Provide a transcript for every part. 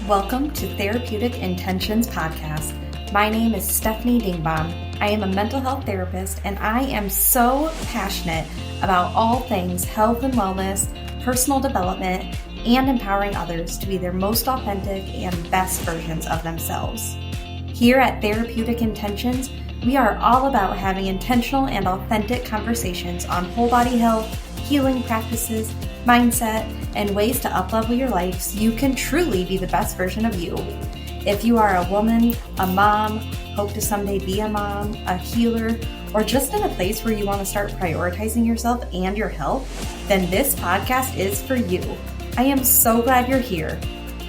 Welcome to Therapeutic Intentions Podcast. My name is Stefanie Dingbaum. I am a mental health therapist, and I am so passionate about all things health and wellness, personal development, and empowering others to be their most authentic and best versions of themselves. Here at Therapeutic Intentions, we are all about having intentional and authentic conversations on whole body health, healing practices, mindset, and ways to uplevel your life so you can truly be the best version of you. If you are a woman, a mom, hope to someday be a mom, a healer, or just in a place where you want to start prioritizing yourself and your health, then this podcast is for you. I am so glad you're here.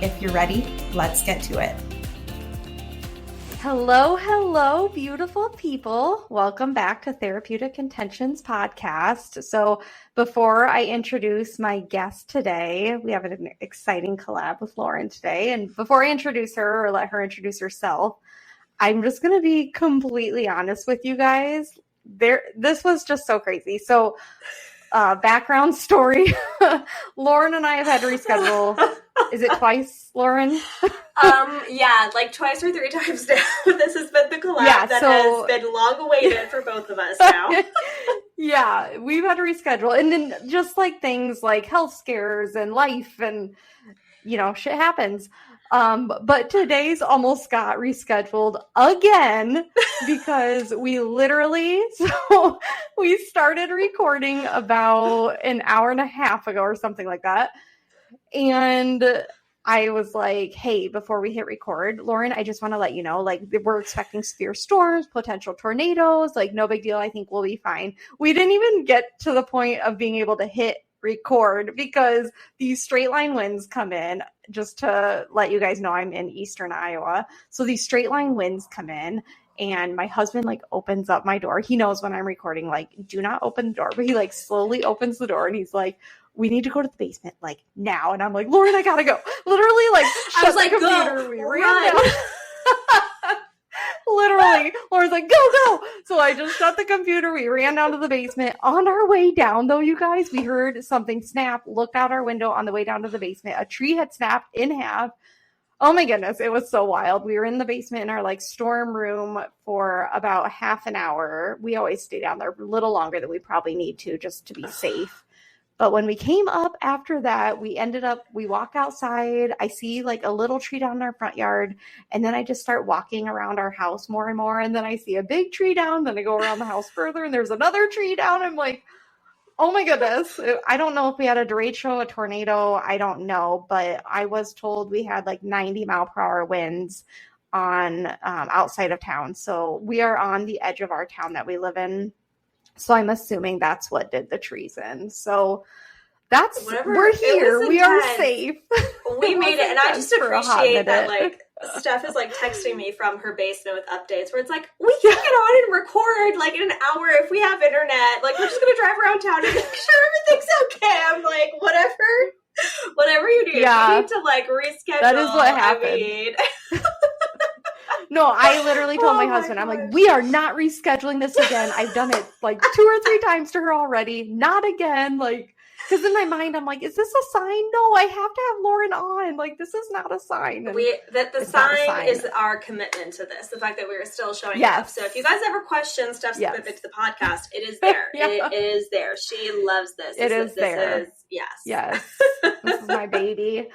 If you're ready, let's get to it. Hello, beautiful people. Welcome back to Therapeutic Intentions Podcast. So before I introduce my guest today, we have an exciting collab with Lauren today. And before I introduce her or let her introduce herself, I'm just going to be completely honest with you guys. This was just so crazy. So background story, Lauren and I have had to reschedule. Is it twice, Lauren? Yeah, like twice or three times now. This has been the collab that has been long awaited for both of us now. Yeah, we've had to reschedule. And then just like things like health scares and life and, shit happens. But today's almost got rescheduled again because we started recording about an hour and a half ago or something like that. And I was like, hey, before we hit record, Lauren, I just want to let you know, we're expecting severe storms, potential tornadoes, no big deal. I think we'll be fine. We didn't even get to the point of being able to hit record because these straight line winds come in. Just to let you guys know, I'm in eastern Iowa. So these straight line winds come in and my husband opens up my door. He knows when I'm recording, do not open the door, but he slowly opens the door and he's like, we need to go to the basement now. And I'm like, Lauren, I gotta go. Literally shut the computer. We ran down. Literally, Lauren's like, go. So I just shut the computer. We ran down to the basement. On our way down, though, you guys, we heard something snap. Looked out our window on the way down to the basement. A tree had snapped in half. Oh my goodness, it was so wild. We were in the basement in our storm room for about half an hour. We always stay down there a little longer than we probably need to just to be safe. But when we came up after that, we walk outside. I see a little tree down in our front yard. And then I just start walking around our house more and more. And then I see a big tree down. Then I go around the house further and there's another tree down. I'm like, oh my goodness. I don't know if we had a derecho, a tornado. I don't know. But I was told we had 90 mile per hour winds on outside of town. So we are on the edge of our town that we live in. So I'm assuming that's what did the trees in. So we're here. We are safe. We made it. And I just appreciate that Steph is texting me from her basement with updates where it's we can get on and record in an hour if we have internet. We're just going to drive around town and make sure everything's okay. I'm like, whatever you do. Yeah. You need to reschedule. That is what happened. No, I literally told my husband, I'm like, we are not rescheduling this again. I've done it 2 or 3 times to her already. Not again. Because in my mind, I'm like, is this a sign? No, I have to have Lauren on. This is not a sign. The sign is our commitment to this. The fact that we are still showing up. So if you guys ever question Steph's commitment to the podcast, it is there. It is there. She loves this. This is yes. Yes. This is my baby.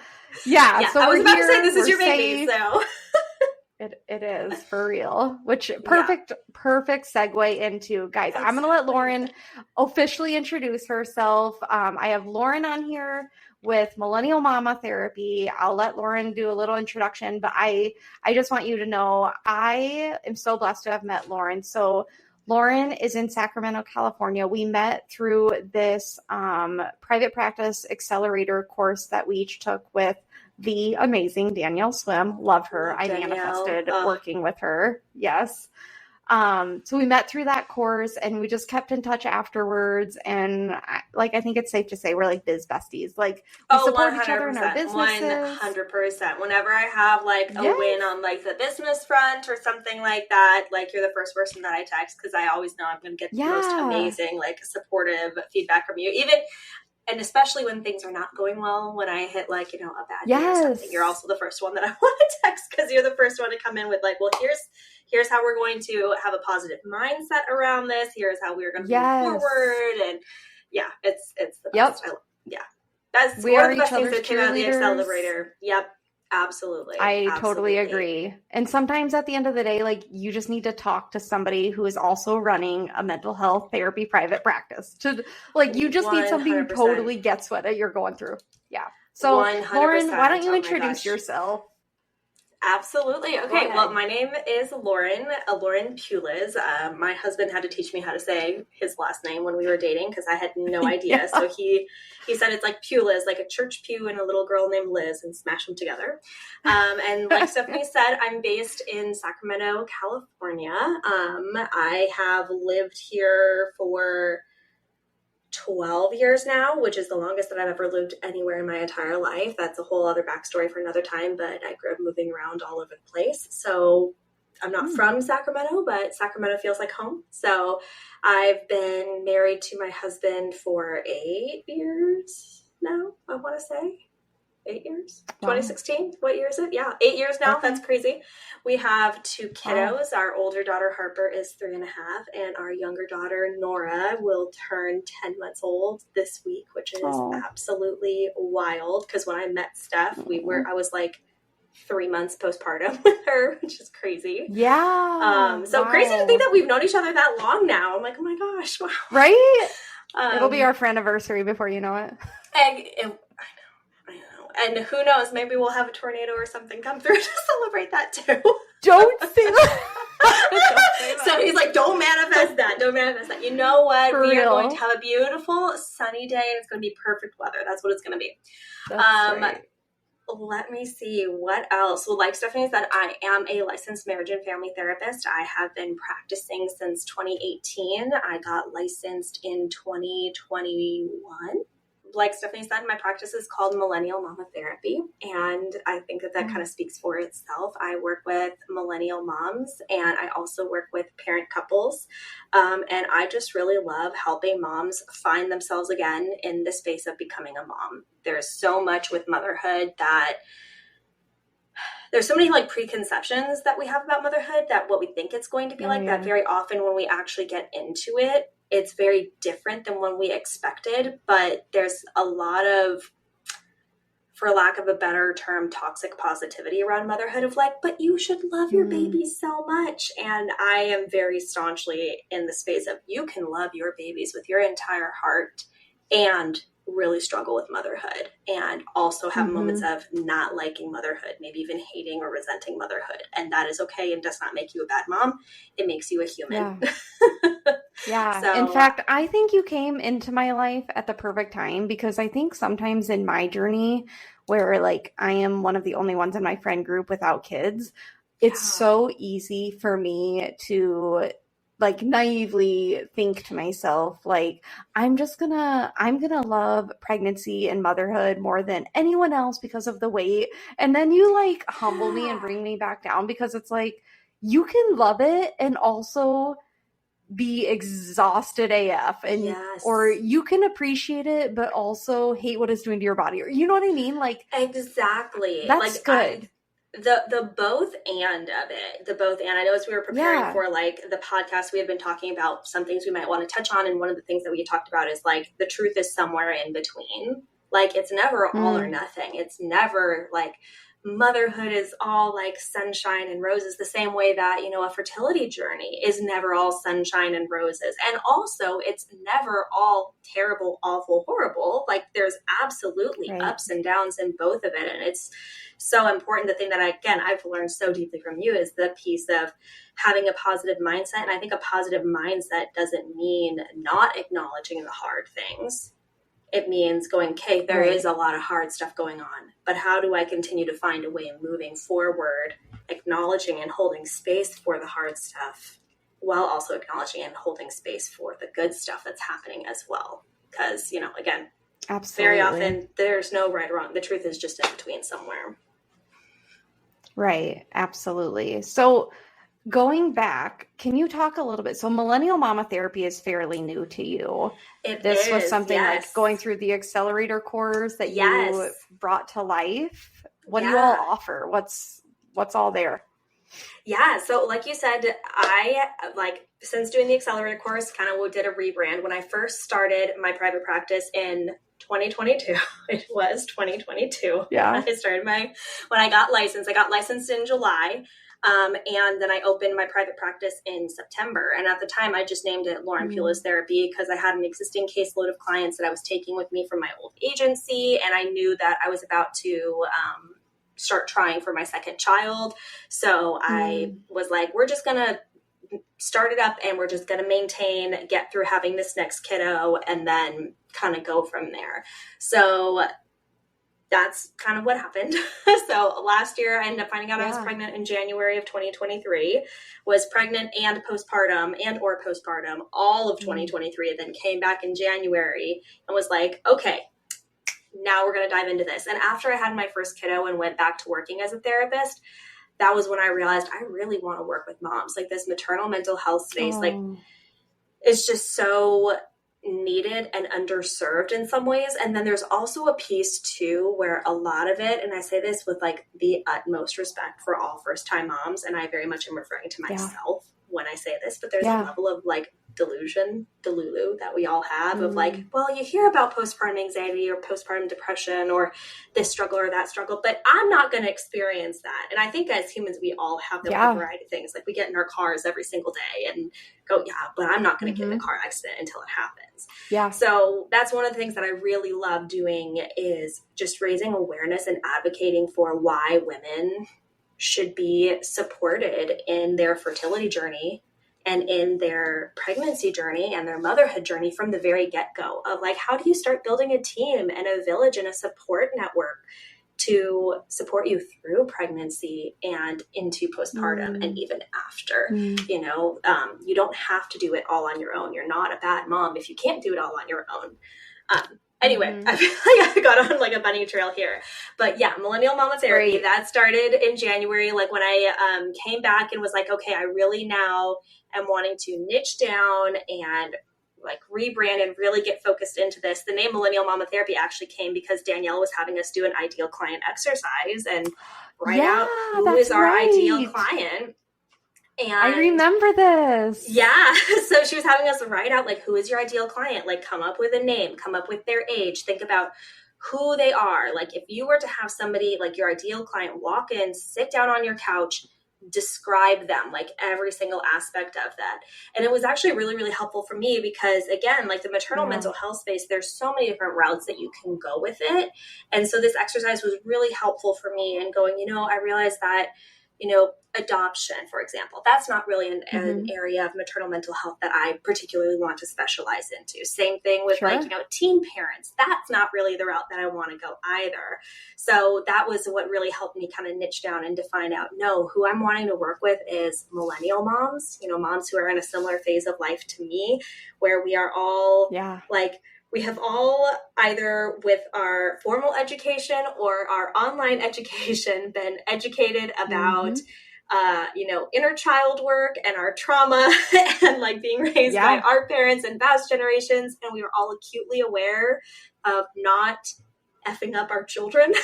So I was about to say this is your baby. So. It is for real, which perfect segue into, guys, I'm going to let Lauren officially introduce herself. I have Lauren on here with Millennial Mama Therapy. I'll let Lauren do a little introduction, but I just want you to know I am so blessed to have met Lauren. So Lauren is in Sacramento, California. We met through this private practice accelerator course that we each took with the amazing Danielle Swim. Love her. I manifested working with her. Yes. So we met through that course and we just kept in touch afterwards. And I think it's safe to say we're biz besties. We support each other in our businesses. 100%. Whenever I have a win on the business front or something like that, you're the first person that I text because I always know I'm going to get the most amazing, supportive feedback from you. Even and especially when things are not going well, when I hit like, a bad day or something, you're also the first one that I want to text, because you're the first one to come in with like, well, here's how we're going to have a positive mindset around this. Here's how we're going to move forward. And yeah, it's the best. That's one of the best things that came out of the Accelerator. Yep. Absolutely. I totally agree. And sometimes at the end of the day, like, you just need to talk to somebody who is also running a mental health therapy private practice. You just need somebody who totally gets what you're going through. Yeah. So 100%. Lauren, why don't you introduce yourself? Absolutely. Okay. Well, my name is Lauren Pulis. My husband had to teach me how to say his last name when we were dating, because I had no idea. So he said it's like Pulis, like a church pew and a little girl named Liz, and smash them together. And like Stefanie said, I'm based in Sacramento, California. I have lived here for 12 years now, which is the longest that I've ever lived anywhere in my entire life. That's a whole other backstory for another time, but I grew up moving around all over the place. So I'm not from Sacramento, but Sacramento feels like home. So I've been married to my husband for 8 years now, I want to say. 8 years? Wow. 2016? What year is it? Yeah, 8 years now. Okay. That's crazy. We have 2 kiddos. Wow. Our older daughter, Harper, is 3.5, and our younger daughter, Nora, will turn 10 months old this week, which is absolutely wild, because when I met Steph, I was like 3 months postpartum with her, which is crazy. Yeah. Crazy to think that we've known each other that long now. I'm like, oh my gosh, wow. Right? It'll be our friendiversary before you know it. And who knows, maybe we'll have a tornado or something come through to celebrate that too. Don't say that. So he's like, don't manifest that. Don't manifest that. You know what? We are going to have a beautiful sunny day, and it's going to be perfect weather. That's what it's going to be. That's right. Let me see what else. Well, like Stefanie said, I am a licensed marriage and family therapist. I have been practicing since 2018. I got licensed in 2021. Like Stefanie said, my practice is called Millennial Mama Therapy, and I think that kind of speaks for itself. I work with millennial moms, and I also work with parent couples, and I just really love helping moms find themselves again in the space of becoming a mom. There's so much with motherhood that there's so many like preconceptions that we have about motherhood, that what we think it's going to be that very often when we actually get into it, it's very different than when we expected. But there's a lot of, for lack of a better term, toxic positivity around motherhood of like, but you should love your babies so much. And I am very staunchly in the space of, you can love your babies with your entire heart and really struggle with motherhood, and also have moments of not liking motherhood, maybe even hating or resenting motherhood. And that is okay, and does not make you a bad mom. It makes you a human. Yeah. So, in fact, I think you came into my life at the perfect time, because I think sometimes in my journey, where like I am one of the only ones in my friend group without kids, it's so easy for me to like naively think to myself, like, I'm gonna love pregnancy and motherhood more than anyone else because of the weight. And then you like humble me and bring me back down, because it's like, you can love it and also be exhausted AF, and or you can appreciate it but also hate what it's doing to your body, or you know what I mean? Like, exactly. That's like, good. The both and of it, I know as we were preparing for like the podcast, we had been talking about some things we might want to touch on. And one of the things that we talked about is like, the truth is somewhere in between. Like, it's never all or nothing. It's never like motherhood is all like sunshine and roses, the same way that, you know, a fertility journey is never all sunshine and roses. And also it's never all terrible, awful, horrible. Like, there's absolutely ups and downs in both of it. And it's so important. The thing that I've learned so deeply from you is the piece of having a positive mindset. And I think a positive mindset doesn't mean not acknowledging the hard things. It means going, okay, there is a lot of hard stuff going on, but how do I continue to find a way of moving forward, acknowledging and holding space for the hard stuff, while also acknowledging and holding space for the good stuff that's happening as well. Because, you know, again, very often there's no right or wrong. The truth is just in between somewhere. Right. Absolutely. So Going back, can you talk a little bit? So Millennial Mama Therapy is fairly new to you. This was something like going through the accelerator course that you brought to life. What do you all offer? What's all there? Yeah. So like you said, I since doing the accelerator course, kind of did a rebrand. When I first started my private practice in 2022, it was 2022. Yeah. When I got licensed in July. And then I opened my private practice in September. And at the time, I just named it Lauren Pulis Therapy because I had an existing caseload of clients that I was taking with me from my old agency. And I knew that I was about to start trying for my second child. So I was like, we're just going to start it up and we're just going to get through having this next kiddo and then kind of go from there. So that's kind of what happened. So last year I ended up finding out I was pregnant in January of 2023, was pregnant and postpartum all of 2023, and then came back in January and was like, okay, now we're going to dive into this. And after I had my first kiddo and went back to working as a therapist, that was when I realized I really want to work with moms. Like this maternal mental health space, like it's just so needed and underserved in some ways. And then there's also a piece too where a lot of it, and I say this with like the utmost respect for all first-time moms, and I very much am referring to myself when I say this, but there's a level of like delulu that we all have of like, well, you hear about postpartum anxiety or postpartum depression or this struggle or that struggle, but I'm not going to experience that. And I think as humans, we all have the variety of things. Like we get in our cars every single day and go, but I'm not going to get in a car accident until it happens. Yeah. So that's one of the things that I really love doing is just raising awareness and advocating for why women should be supported in their fertility journey and in their pregnancy journey and their motherhood journey from the very get-go of like, how do you start building a team and a village and a support network to support you through pregnancy and into postpartum and even after, you don't have to do it all on your own. You're not a bad mom if you can't do it all on your own. Anyway, I feel like I got on like a bunny trail here, but yeah, Millennial Mama Therapy, that started in January. Like when I came back and was like, okay, I really now am wanting to niche down and like rebrand and really get focused into this. The name Millennial Mama Therapy actually came because Danielle was having us do an ideal client exercise and write out who is our ideal client. And I remember this. Yeah. So she was having us write out like, who is your ideal client? Like come up with a name, come up with their age, think about who they are. Like if you were to have somebody like your ideal client walk in, sit down on your couch, describe them, like every single aspect of that. And it was actually really, really helpful for me because again, like the maternal mental health space, there's so many different routes that you can go with it. And so this exercise was really helpful for me in going, I realized that, adoption, for example, that's not really an area of maternal mental health that I particularly want to specialize into. Same thing with teen parents. That's not really the route that I want to go either. So that was what really helped me kind of niche down and to find out, who I'm wanting to work with is millennial moms, moms who are in a similar phase of life to me, where we are all we have all either with our formal education or our online education been educated about, inner child work and our trauma and like being raised by our parents and past generations. And we are all acutely aware of not effing up our children.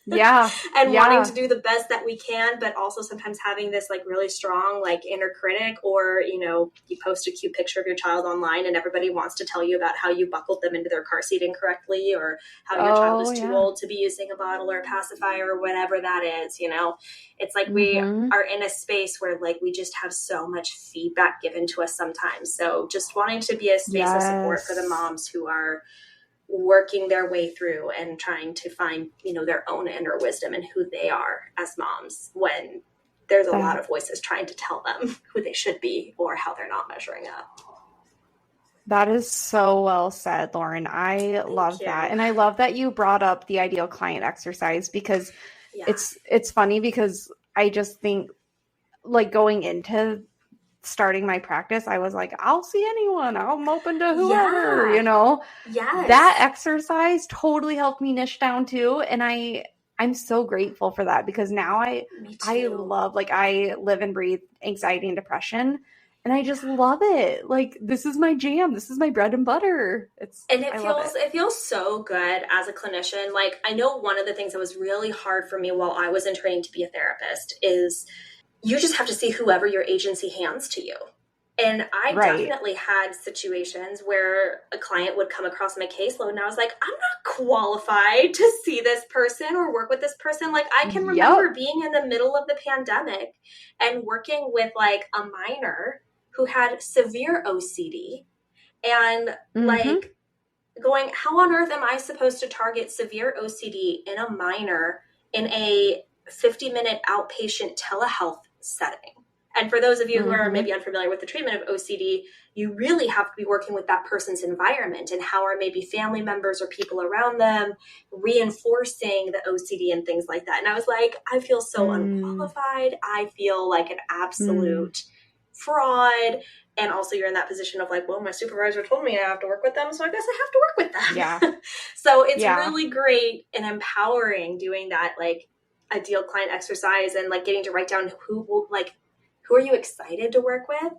And wanting to do the best that we can, but also sometimes having this like really strong like inner critic, or you post a cute picture of your child online and everybody wants to tell you about how you buckled them into their car seat incorrectly, or how your child is too old to be using a bottle or a pacifier or whatever that is. It's like we are in a space where like we just have so much feedback given to us sometimes. So just wanting to be a space of support for the moms who are working their way through and trying to find, their own inner wisdom and who they are as moms when there's a lot of voices trying to tell them who they should be or how they're not measuring up. That is so well said, Lauren. I love that. And I love that you brought up the ideal client exercise because it's funny because I just think like going into starting my practice, I was like, I'll see anyone. I'm open to whoever, That exercise totally helped me niche down too. And I I'm so grateful for that, because now I love, like, I live and breathe anxiety and depression, and I just love it. Like, this is my jam. This is my bread and butter. It feels so good as a clinician. Like, I know one of the things that was really hard for me while I was in training to be a therapist is you just have to see whoever your agency hands to you. And I definitely had situations where a client would come across my caseload and I was like, I'm not qualified to see this person or work with this person. Like, I can remember being in the middle of the pandemic and working with like a minor who had severe OCD and like going, how on earth am I supposed to target severe OCD in a minor in a 50-minute outpatient telehealth setting? And for those of you who are maybe unfamiliar with the treatment of OCD, you really have to be working with that person's environment and how are maybe family members or people around them reinforcing the OCD and things like that. And I was like, I feel so unqualified. I feel like an absolute fraud. And also you're in that position of like, well, my supervisor told me I have to work with them, so I guess I have to work with them. Yeah. So it's really great and empowering doing that, like, ideal client exercise and like getting to write down who are you excited to work with?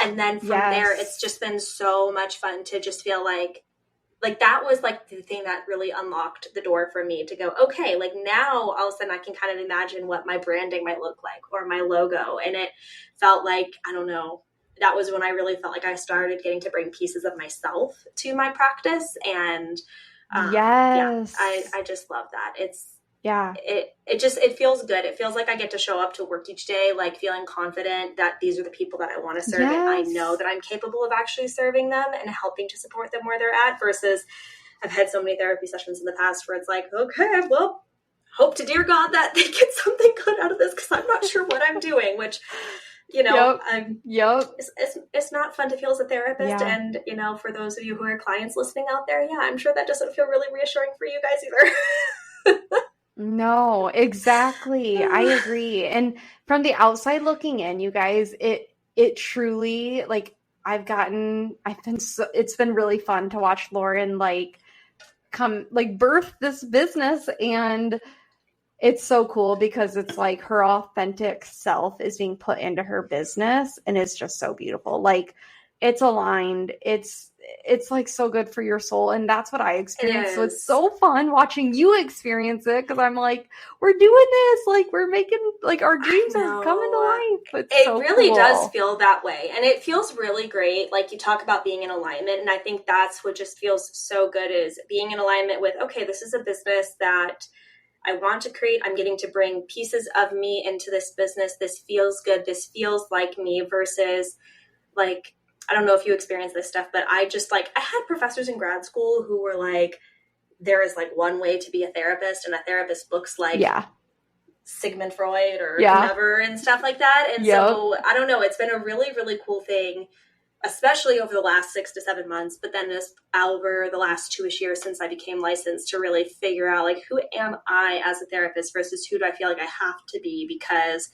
And then from there, it's just been so much fun to just feel like that was like the thing that really unlocked the door for me to go, okay, like now all of a sudden I can kind of imagine what my branding might look like or my logo. And it felt like, I don't know, that was when I really felt like I started getting to bring pieces of myself to my practice. And I just love that. It feels good. It feels like I get to show up to work each day, like feeling confident that these are the people that I want to serve. And I know that I'm capable of actually serving them and helping to support them where they're at, versus I've had so many therapy sessions in the past where it's like, okay, well, hope to dear God that they get something good out of this, because I'm not sure what I'm doing, which, you know, it's not fun to feel as a therapist. And, you know, for those of you who are clients listening out there, I'm sure that doesn't feel really reassuring for you guys either. No, exactly. I agree. And from the outside looking in, you guys, it truly, like, it's been really fun to watch Lauren birth this business, and it's so cool because it's like her authentic self is being put into her business, and it's just so beautiful. Like, it's aligned. It's like so good for your soul. And that's what I experienced. So it's so fun watching you experience it, because I'm like, we're doing this. Like, we're making, like, our dreams are coming to life. It really does feel that way. And it feels really great. Like, you talk about being in alignment. And I think that's what just feels so good, is being in alignment with, okay, this is a business that I want to create. I'm getting to bring pieces of me into this business. This feels good. This feels like me, versus like, I don't know if you experience this stuff, but I had professors in grad school who were like, there is like one way to be a therapist, and a therapist looks like Sigmund Freud or whoever and stuff like that. And so I don't know, it's been a really, really cool thing, especially over the last 6 to 7 months, but then over the last 2-ish years since I became licensed, to really figure out, like, who am I as a therapist versus who do I feel like I have to be because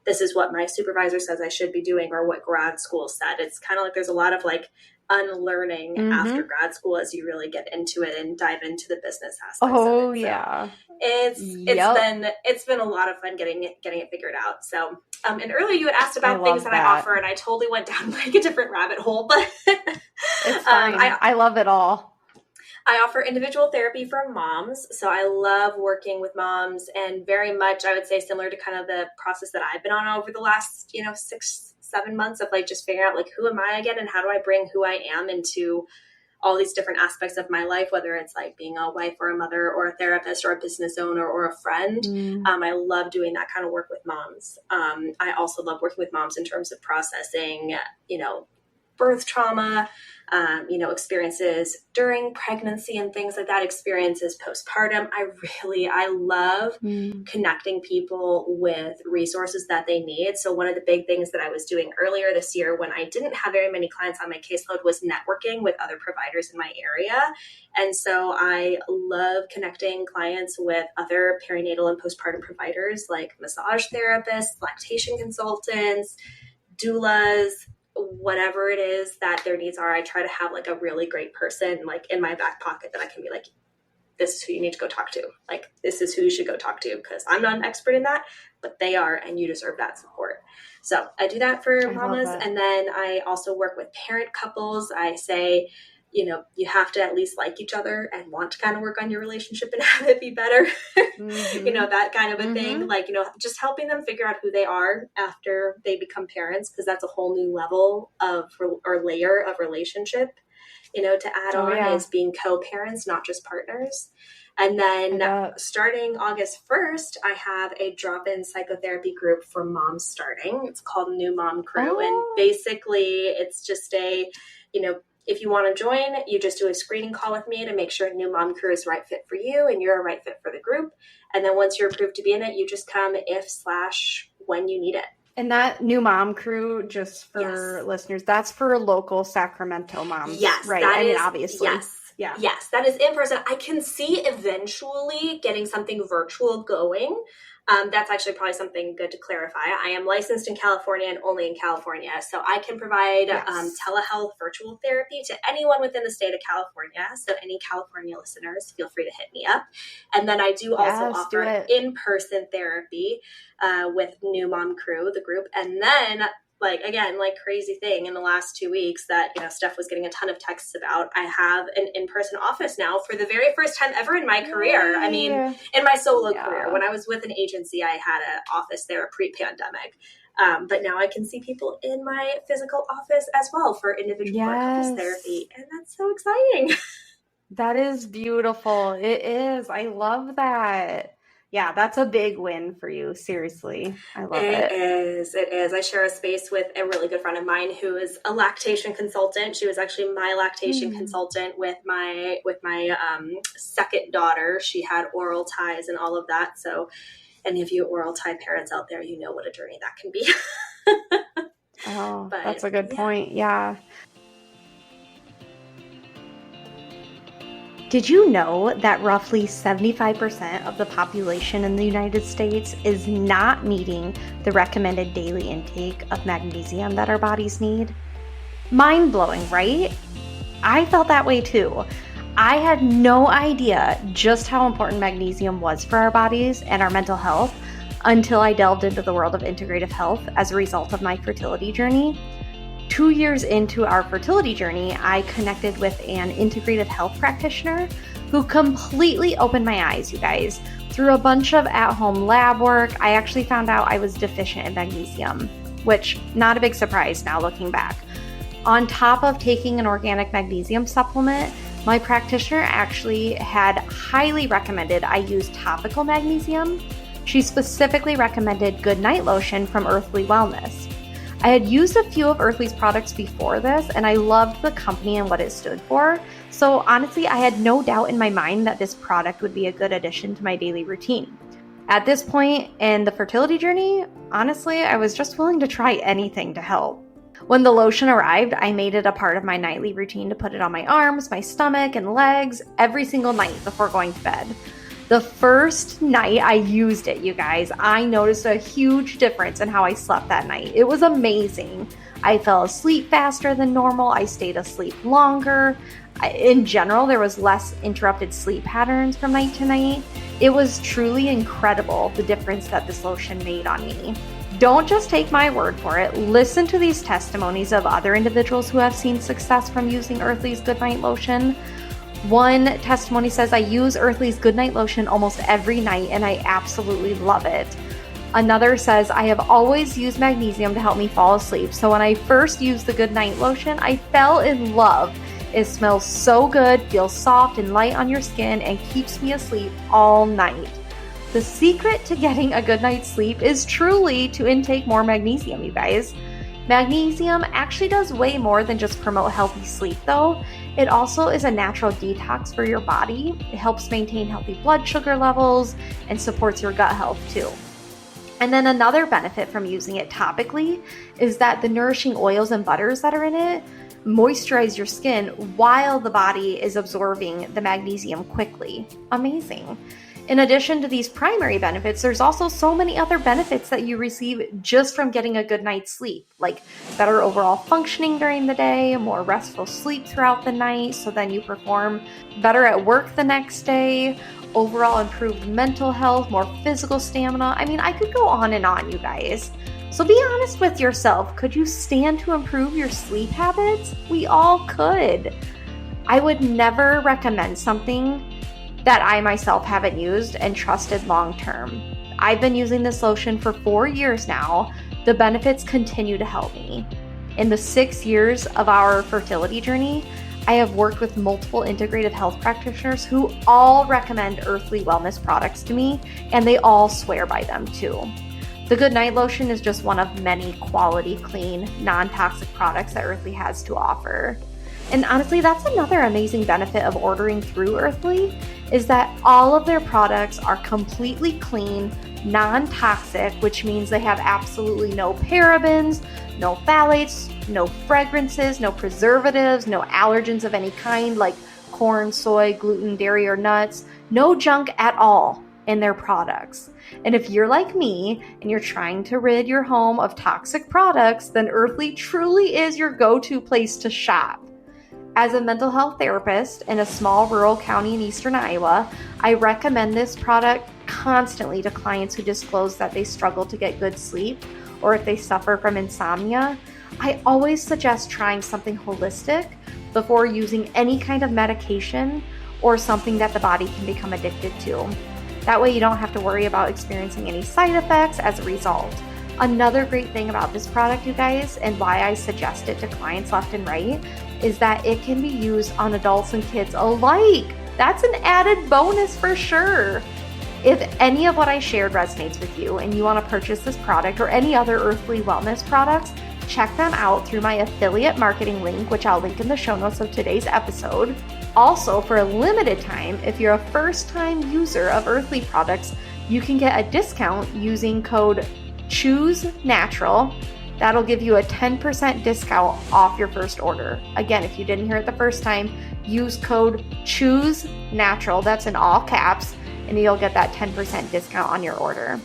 this is what my supervisor says I should be doing or what grad school said. It's kind of like there's a lot of like unlearning after grad school as you really get into it and dive into the business aspects of it. So it's been a lot of fun getting it figured out. So and earlier you had asked about things that I offer, and I totally went down like a different rabbit hole, but it's fine. I love it all. I offer individual therapy for moms. So I love working with moms, and very much, I would say, similar to kind of the process that I've been on over the last, 6-7 months of like just figuring out like, who am I again, and how do I bring who I am into all these different aspects of my life, whether it's like being a wife or a mother or a therapist or a business owner or a friend. I love doing that kind of work with moms. I also love working with moms in terms of processing, birth trauma, experiences during pregnancy and things like that, experiences postpartum. I love connecting people with resources that they need. So one of the big things that I was doing earlier this year when I didn't have very many clients on my caseload was networking with other providers in my area. And so I love connecting clients with other perinatal and postpartum providers like massage therapists, lactation consultants, doulas, whatever it is that their needs are. I try to have like a really great person like in my back pocket that I can be like, this is who you need to go talk to. Like, this is who you should go talk to, because I'm not an expert in that, but they are, and you deserve that support. So I do that for mamas. And then I also work with parent couples. I say, you know, you have to at least like each other and want to kind of work on your relationship and have it be better. You know, that kind of a thing. Like, you know, just helping them figure out who they are after they become parents, because that's a whole new level of, or layer of relationship, you know, to add on is being co-parents, not just partners. And then starting August 1st, I have a drop-in psychotherapy group for moms starting. It's called New Mom Crew. And basically it's just a, you know, if you want to join, you just do a screening call with me to make sure New Mom Crew is the right fit for you and you're a right fit for the group. And then once you're approved to be in it, you just come if/when you need it. And that New Mom Crew, just for listeners, that's for local Sacramento moms. Yes. Right. I mean, obviously. Yes. Yeah. Yes, that is in person. I can see eventually getting something virtual going. That's actually probably something good to clarify. I am licensed in California and only in California. So I can provide telehealth virtual therapy to anyone within the state of California. So any California listeners, feel free to hit me up. And then I do also offer in-person therapy with New Mom Crew, the group. And then, like, again, like crazy thing in the last 2 weeks that, you know, Steph was getting a ton of texts about. I have an in-person office now for the very first time ever in my career. I mean, in my solo career. When I was with an agency, I had an office there pre-pandemic. But now I can see people in my physical office as well for individual couples therapy. And that's so exciting. That is beautiful. It is. I love that. Yeah, that's a big win for you. Seriously. I love it. It is. I share a space with a really good friend of mine who is a lactation consultant. She was actually my lactation consultant with my second daughter. She had oral ties and all of that. So any of you oral tie parents out there, you know what a journey that can be. But, that's a good point. Yeah. Did you know that roughly 75% of the population in the United States is not meeting the recommended daily intake of magnesium that our bodies need? Mind-blowing, right? I felt that way too. I had no idea just how important magnesium was for our bodies and our mental health until I delved into the world of integrative health as a result of my fertility journey. 2 years into our fertility journey, I connected with an integrative health practitioner who completely opened my eyes, you guys. Through a bunch of at-home lab work, I actually found out I was deficient in magnesium, which not a big surprise now looking back. On top of taking an organic magnesium supplement, my practitioner actually had highly recommended I use topical magnesium. She specifically recommended Good Night Lotion from Earthly Wellness. I had used a few of Earthly's products before this, and I loved the company and what it stood for. So honestly, I had no doubt in my mind that this product would be a good addition to my daily routine. At this point in the fertility journey, honestly, I was just willing to try anything to help. When the lotion arrived, I made it a part of my nightly routine to put it on my arms, my stomach, and legs every single night before going to bed. The first night I used it, you guys, I noticed a huge difference in how I slept that night. It was amazing. I fell asleep faster than normal. I stayed asleep longer. In general, there was less interrupted sleep patterns from night to night. It was truly incredible, the difference that this lotion made on me. Don't just take my word for it. Listen to these testimonies of other individuals who have seen success from using Earthly's Good Night Lotion. One testimony says, I use Earthly's Good Night Lotion almost every night and I absolutely love it. Another says, I have always used magnesium to help me fall asleep. So when I first used the Good Night Lotion, I fell in love. It smells so good, feels soft and light on your skin, and keeps me asleep all night. The secret to getting a good night's sleep is truly to intake more magnesium, you guys. Magnesium actually does way more than just promote healthy sleep though. It also is a natural detox for your body. It helps maintain healthy blood sugar levels and supports your gut health too. And then another benefit from using it topically is that the nourishing oils and butters that are in it moisturize your skin while the body is absorbing the magnesium quickly. Amazing. In addition to these primary benefits, there's also so many other benefits that you receive just from getting a good night's sleep, like better overall functioning during the day, more restful sleep throughout the night, so then you perform better at work the next day, overall improved mental health, more physical stamina. I mean, I could go on, you guys. So be honest with yourself. Could you stand to improve your sleep habits? We all could. I would never recommend something that I myself haven't used and trusted long term. I've been using this lotion for 4 years now. The benefits continue to help me. In the 6 years of our fertility journey, I have worked with multiple integrative health practitioners who all recommend Earthly wellness products to me, and they all swear by them too. The Good Night Lotion is just one of many quality, clean, non-toxic products that Earthly has to offer. And honestly, that's another amazing benefit of ordering through Earthly, is that all of their products are completely clean, non-toxic, which means they have absolutely no parabens, no phthalates, no fragrances, no preservatives, no allergens of any kind like corn, soy, gluten, dairy, or nuts, no junk at all in their products. And if you're like me and you're trying to rid your home of toxic products, then Earthly truly is your go-to place to shop. As a mental health therapist in a small rural county in eastern Iowa, I recommend this product constantly to clients who disclose that they struggle to get good sleep or if they suffer from insomnia. I always suggest trying something holistic before using any kind of medication or something that the body can become addicted to. That way you don't have to worry about experiencing any side effects as a result. Another great thing about this product, you guys, and why I suggest it to clients left and right, is that it can be used on adults and kids alike. That's an added bonus for sure. If any of what I shared resonates with you and you want to purchase this product or any other Earthly wellness products, check them out through my affiliate marketing link, which I'll link in the show notes of today's episode. Also, for a limited time, if you're a first-time user of Earthly products, you can get a discount using code CHOOSENATURAL. That'll give you a 10% discount off your first order. Again, if you didn't hear it the first time, use code CHOOSENATURAL, that's in all caps, and you'll get that 10% discount on your order.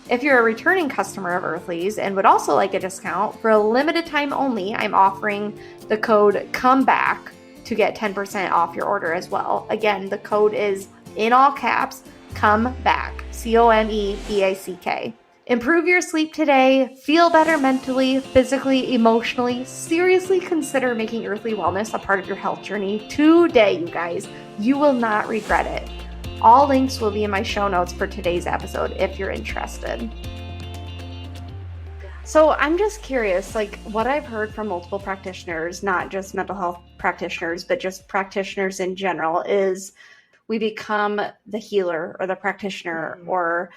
If you're a returning customer of Earthly's and would also like a discount, for a limited time only, I'm offering the code COMEBACK to get 10% off your order as well. Again, the code is in all caps, COMEBACK, COMEBACK. Improve your sleep today, feel better mentally, physically, emotionally. Seriously consider making Earthly Wellness a part of your health journey today, you guys. You will not regret it. All links will be in my show notes for today's episode if you're interested. So I'm just curious, like what I've heard from multiple practitioners, not just mental health practitioners, but just practitioners in general, is we become the healer or the practitioner or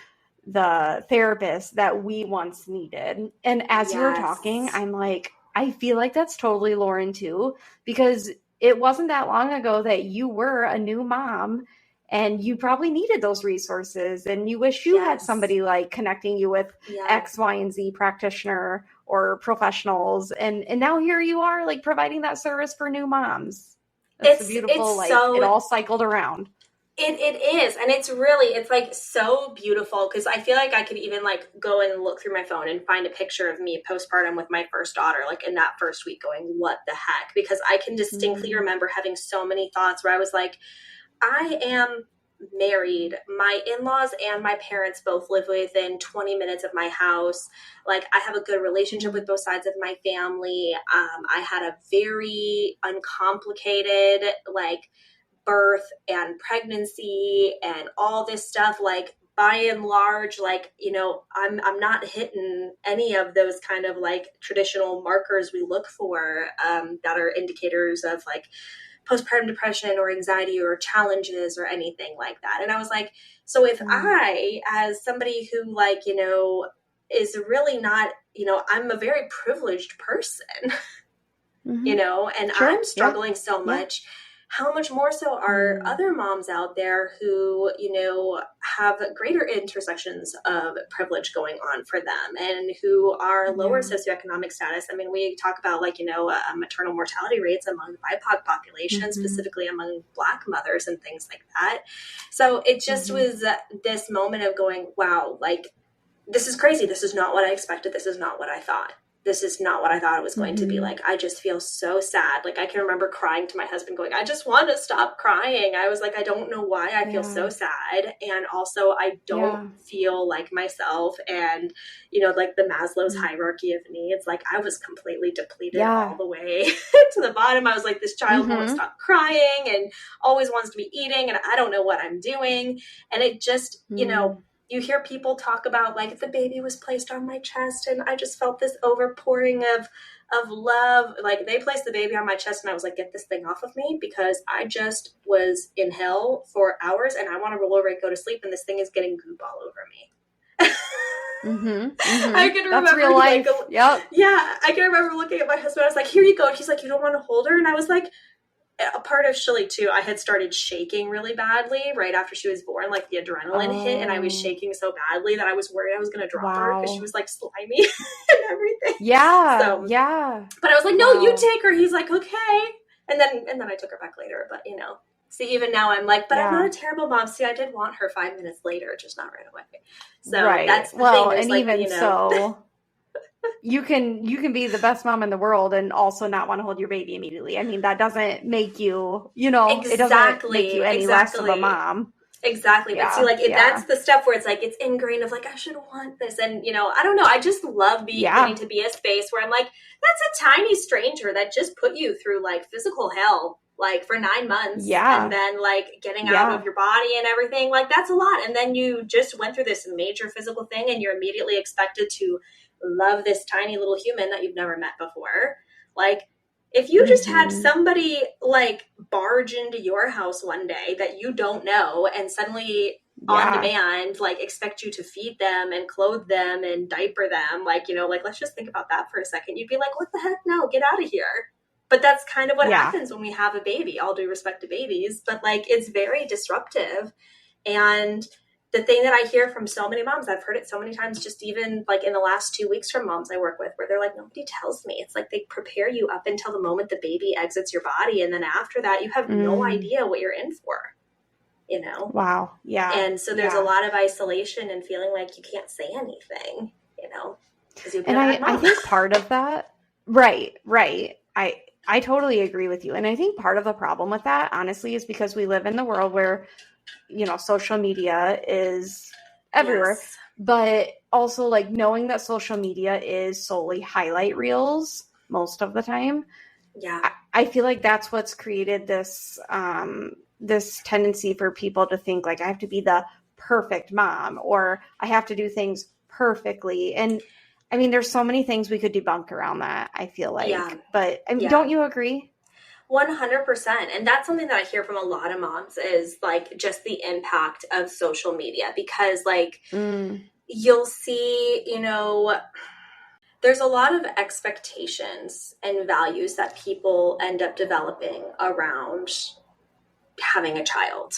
the therapist that we once needed. And as you were talking, I'm like, I feel like that's totally Lauren too, because it wasn't that long ago that you were a new mom and you probably needed those resources and you wish you had somebody like connecting you with X, Y, and Z practitioner or professionals. And now here you are like providing that service for new moms. It's beautiful. Like it all cycled around. It is. And it's like so beautiful because I feel like I could even like go and look through my phone and find a picture of me postpartum with my first daughter, like in that first week going, what the heck? Because I can distinctly remember having so many thoughts where I was like, I am married. My in-laws and my parents both live within 20 minutes of my house. Like I have a good relationship with both sides of my family. I had a very uncomplicated like birth and pregnancy and all this stuff. Like by and large, like, you know, I'm not hitting any of those kind of like traditional markers we look for that are indicators of like postpartum depression or anxiety or challenges or anything like that. And I was like, so if I, as somebody who like, you know, is really not, you know, I'm a very privileged person, you know, and I'm struggling so much. how much more so are other moms out there who, you know, have greater intersections of privilege going on for them and who are lower socioeconomic status. I mean, we talk about like, you know, maternal mortality rates among the BIPOC population, specifically among Black mothers and things like that. So it just was this moment of going, wow, like, this is crazy. This is not what I expected. This is not what I thought. This is not what I thought it was going to be like. I just feel so sad. Like, I can remember crying to my husband going, I just want to stop crying. I was like, I don't know why I feel so sad. And also I don't feel like myself. And, you know, like the Maslow's hierarchy of needs, like I was completely depleted all the way to the bottom. I was like, this child won't stop crying and always wants to be eating. And I don't know what I'm doing. And it just, you know, you hear people talk about like the baby was placed on my chest and I just felt this overpouring of love. Like they placed the baby on my chest and I was like, get this thing off of me because I just was in hell for hours and I want to roll over and go to sleep and this thing is getting goop all over me. I can remember, that's real life. Yeah, I can remember looking at my husband. I was like, here you go. And he's like, you don't want to hold her? And I was like, a part of Shilly too, I had started shaking really badly right after she was born, like the adrenaline hit, and I was shaking so badly that I was worried I was going to drop her because she was like slimy and everything. But I was like, no, you take her. He's like, okay. And then I took her back later. But you know, see, even now I'm like, but I'm not a terrible mom. See, I did want her 5 minutes later, just not right away. So that's the thing. There's and like, even you know, so. You can be the best mom in the world and also not want to hold your baby immediately. I mean, that doesn't make you, you know, it doesn't make you any less of a mom. Exactly. But see, like, that's the stuff where it's like, it's ingrained of like, I should want this. And, you know, I don't know. I just love getting to be a space where I'm like, that's a tiny stranger that just put you through like physical hell, like for 9 months. And then like getting out of your body and everything. Like, that's a lot. And then you just went through this major physical thing and you're immediately expected to love this tiny little human that you've never met before. Like, if you just had somebody like barge into your house one day that you don't know and suddenly on demand, like expect you to feed them and clothe them and diaper them, like, you know, like, let's just think about that for a second. You'd be like, what the heck? No, get out of here. But that's kind of what happens when we have a baby, all due respect to babies, but like, it's very disruptive. And the thing that I hear from so many moms, I've heard it so many times, just even like in the last 2 weeks from moms I work with, where they're like, nobody tells me. It's like they prepare you up until the moment the baby exits your body. And then after that, you have no idea what you're in for, you know? Wow. Yeah. And so there's a lot of isolation and feeling like you can't say anything, you know? And I think part of that, right. I totally agree with you. And I think part of the problem with that, honestly, is because we live in the world where, you know, social media is everywhere, but also like knowing that social media is solely highlight reels most of the time. I feel like that's what's created this, this tendency for people to think like I have to be the perfect mom or I have to do things perfectly. And I mean, there's so many things we could debunk around that, I feel like, but I mean, don't you agree? 100%. And that's something that I hear from a lot of moms is like just the impact of social media, because like you'll see, you know, there's a lot of expectations and values that people end up developing around having a child,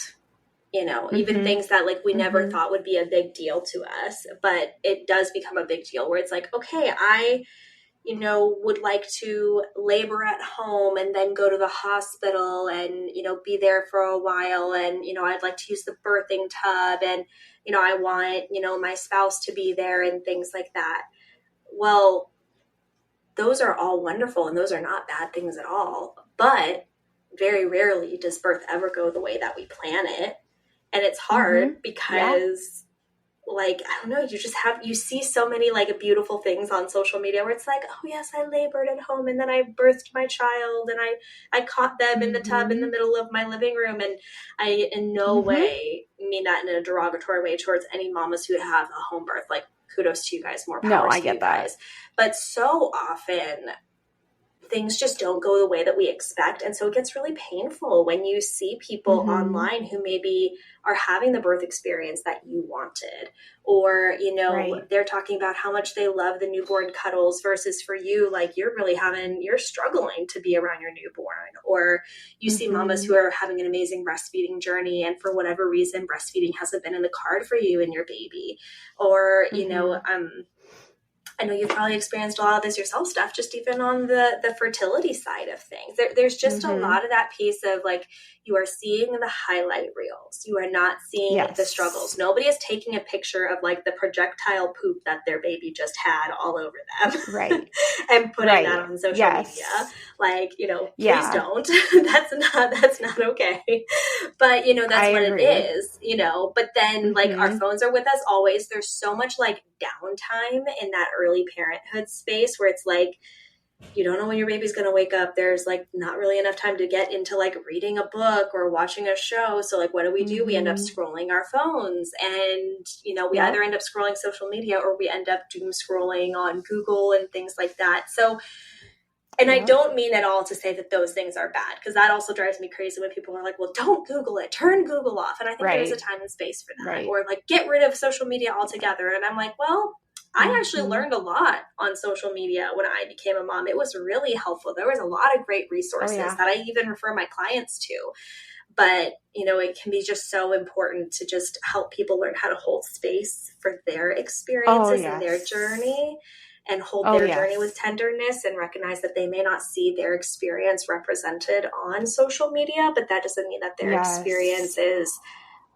you know, even things that like we never thought would be a big deal to us, but it does become a big deal where it's like, okay, I, you know, would like to labor at home and then go to the hospital and, you know, be there for a while. And, you know, I'd like to use the birthing tub and, you know, I want, you know, my spouse to be there and things like that. Well, those are all wonderful and those are not bad things at all. But very rarely does birth ever go the way that we plan it. And it's hard because like, I don't know, you see so many like beautiful things on social media where it's like, oh yes, I labored at home and then I birthed my child and I caught them in the tub in the middle of my living room. And I in no way mean that in a derogatory way towards any mamas who have a home birth. Like, kudos to you guys, more power to you guys. But so often things just don't go the way that we expect. And so it gets really painful when you see people online who maybe are having the birth experience that you wanted, or, you know, they're talking about how much they love the newborn cuddles versus for you, like you're struggling to be around your newborn, or you see mamas who are having an amazing breastfeeding journey. And for whatever reason, breastfeeding hasn't been in the card for you and your baby, or, you know, I know you've probably experienced a lot of this yourself, Steph, just even on the fertility side of things. There's just a lot of that piece of like, you are seeing the highlight reels. You are not seeing the struggles. Nobody is taking a picture of like the projectile poop that their baby just had all over them. Right. And putting that on social media. Like, you know, please don't. That's not okay. But, you know, that's what it is, you know. But then like our phones are with us always. There's so much like downtime in that early parenthood space where it's like, you don't know when your baby's going to wake up. There's like not really enough time to get into like reading a book or watching a show. So like, what do? We end up scrolling our phones, and, you know, we either end up scrolling social media or we end up doom scrolling on Google and things like that. So, and I don't mean at all to say that those things are bad, because that also drives me crazy when people are like, well, don't Google it, turn Google off. And I think there's a time and space for that, or like get rid of social media altogether. And I'm like, well, I actually learned a lot on social media when I became a mom. It was really helpful. There was a lot of great resources that I even refer my clients to. But, you know, it can be just so important to just help people learn how to hold space for their experiences and their journey, and hold their journey with tenderness, and recognize that they may not see their experience represented on social media, but that doesn't mean that their experience is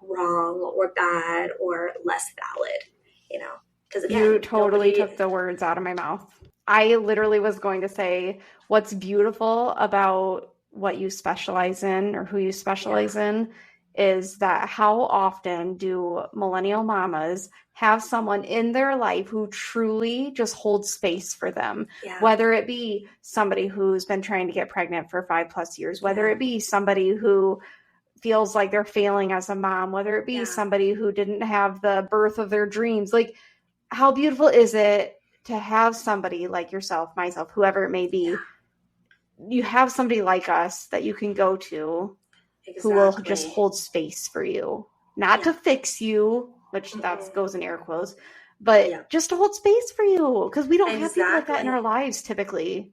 wrong or bad or less valid, you know. Because you totally took the words out of my mouth. I literally was going to say, what's beautiful about what you specialize in, or who you specialize in, is that how often do millennial mamas have someone in their life who truly just holds space for them, whether it be somebody who's been trying to get pregnant for 5+ years, whether it be somebody who feels like they're failing as a mom, whether it be somebody who didn't have the birth of their dreams. Like, how beautiful is it to have somebody like yourself, myself, whoever it may be, you have somebody like us that you can go to who will just hold space for you, not to fix you, which that goes in air quotes, but just to hold space for you, because we don't have people like that in our lives typically.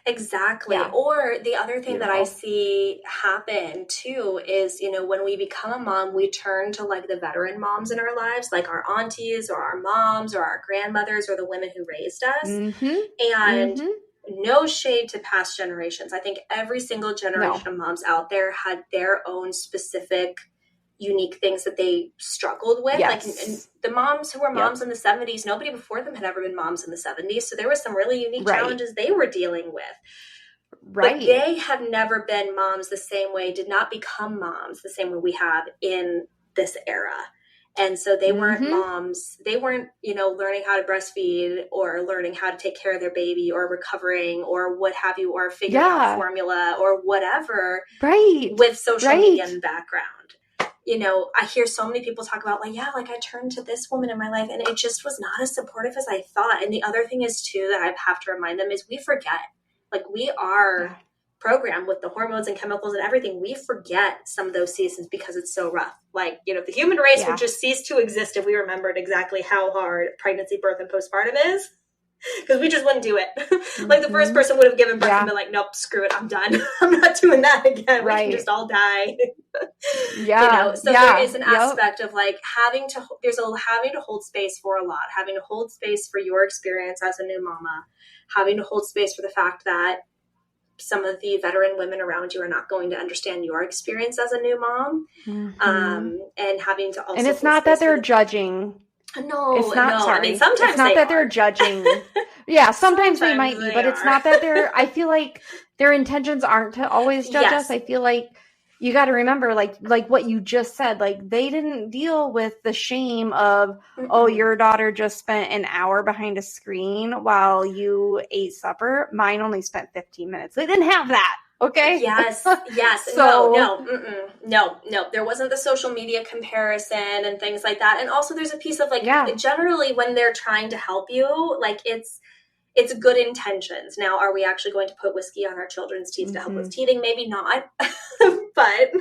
Exactly. Or the other thing that I see happen too is, you know, when we become a mom, we turn to like the veteran moms in our lives, like our aunties or our moms or our grandmothers or the women who raised us. And no shade to past generations. I think every single generation of moms out there had their own specific unique things that they struggled with. Like, and the moms who were moms in the 70s, nobody before them had ever been moms in the 70s. So there was some really unique challenges they were dealing with. But they have never been moms the same way, did not become moms the same way we have in this era. And so they weren't moms. They weren't, you know, learning how to breastfeed or learning how to take care of their baby or recovering or what have you, or figuring out formula or whatever with social media in the background. You know, I hear so many people talk about like, like I turned to this woman in my life and it just was not as supportive as I thought. And the other thing is too, that I have to remind them is we forget, like we are programmed with the hormones and chemicals and everything. We forget some of those seasons because it's so rough. Like, you know, the human race would just cease to exist if we remembered exactly how hard pregnancy, birth, and postpartum is. Because we just wouldn't do it. Like the first person would have given birth and been like, nope, screw it, I'm done. I'm not doing that again. We can just all die. You know, so there is an aspect of like having to hold space for a lot, having to hold space for your experience as a new mama, having to hold space for the fact that some of the veteran women around you are not going to understand your experience as a new mom. And having to also, and it's not that they're judging. No, it's not. Sorry. I mean, sometimes it's not that they're judging. sometimes they might be, but it's not that they're. I feel like their intentions aren't to always judge us. I feel like you got to remember, like what you just said. Like they didn't deal with the shame of, oh, your daughter just spent an hour behind a screen while you ate supper. Mine only spent 15 minutes. They didn't have that. Okay. Yes. So, no. There wasn't the social media comparison and things like that. And also there's a piece of like, generally when they're trying to help you, like it's it's good intentions. Now, are we actually going to put whiskey on our children's teeth to help with teething? Maybe not, but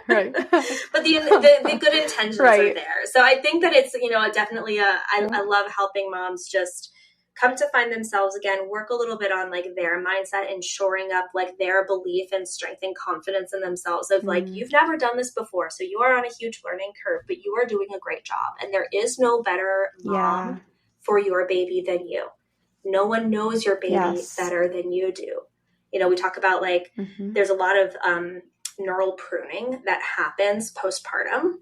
right. but the good intentions are there. So I think that it's, definitely I love helping moms just come to find themselves again, work a little bit on like their mindset and shoring up like their belief and strength and confidence in themselves of like, you've never done this before. So you are on a huge learning curve, but you are doing a great job. And there is no better mom for your baby than you. No one knows your baby better than you do. We talk about like, there's a lot of neural pruning that happens postpartum,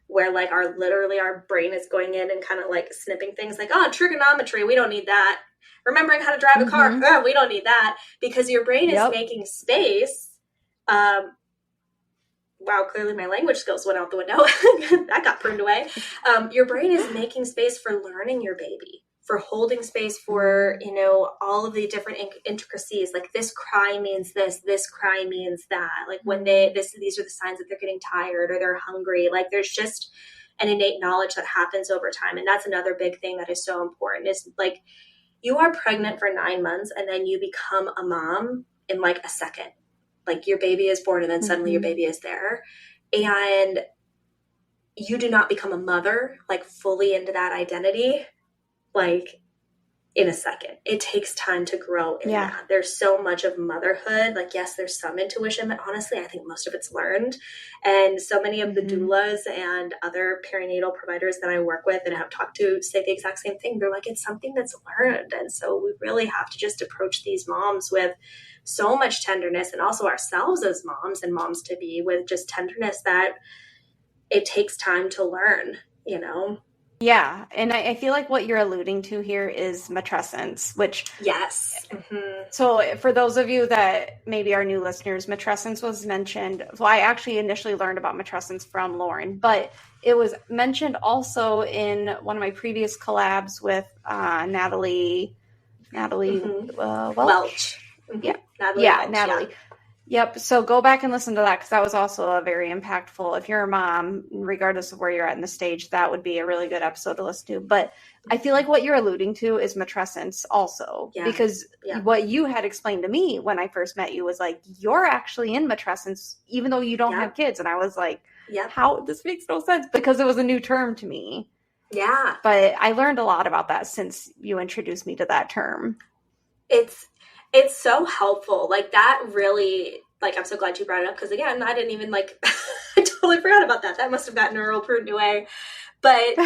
where like our brain is going in and kind of like snipping things like, oh, trigonometry, we don't need that. Remembering how to drive a car, we don't need that, because your brain is making space. Wow, clearly my language skills went out the window. That got pruned away. Your brain is making space for learning your baby, for holding space for, all of the different intricacies. Like this cry means this cry means that. Like when these are the signs that they're getting tired or they're hungry. Like there's just an innate knowledge that happens over time. And that's another big thing that is so important is like you are pregnant for 9 months and then you become a mom in like a second. Like your baby is born and then suddenly your baby is there. And you do not become a mother like fully into that identity like in a second. It takes time to grow in that. There's so much of motherhood. Like, yes, there's some intuition, but honestly, I think most of it's learned. And so many of the doulas and other perinatal providers that I work with and have talked to say the exact same thing. They're like, it's something that's learned. And so we really have to just approach these moms with so much tenderness, and also ourselves as moms and moms to be with just tenderness that it takes time to learn, Yeah, and I feel like what you're alluding to here is matrescence, which... Yes. So for those of you that maybe are new listeners, matrescence was mentioned. Well, I actually initially learned about matrescence from Lauren, but it was mentioned also in one of my previous collabs with Natalie Welch. Yeah, Natalie. Yeah. Yep. So go back and listen to that, because that was also a very impactful. If you're a mom, regardless of where you're at in the stage, that would be a really good episode to listen to. But I feel like what you're alluding to is matrescence also, because what you had explained to me when I first met you was like, you're actually in matrescence, even though you don't have kids. And I was like, how? This makes no sense, because it was a new term to me. Yeah. But I learned a lot about that since you introduced me to that term. It's so helpful. Like that really, like, I'm so glad you brought it up, because again, I didn't even like, I totally forgot about that. That must have gotten neural pruned away. But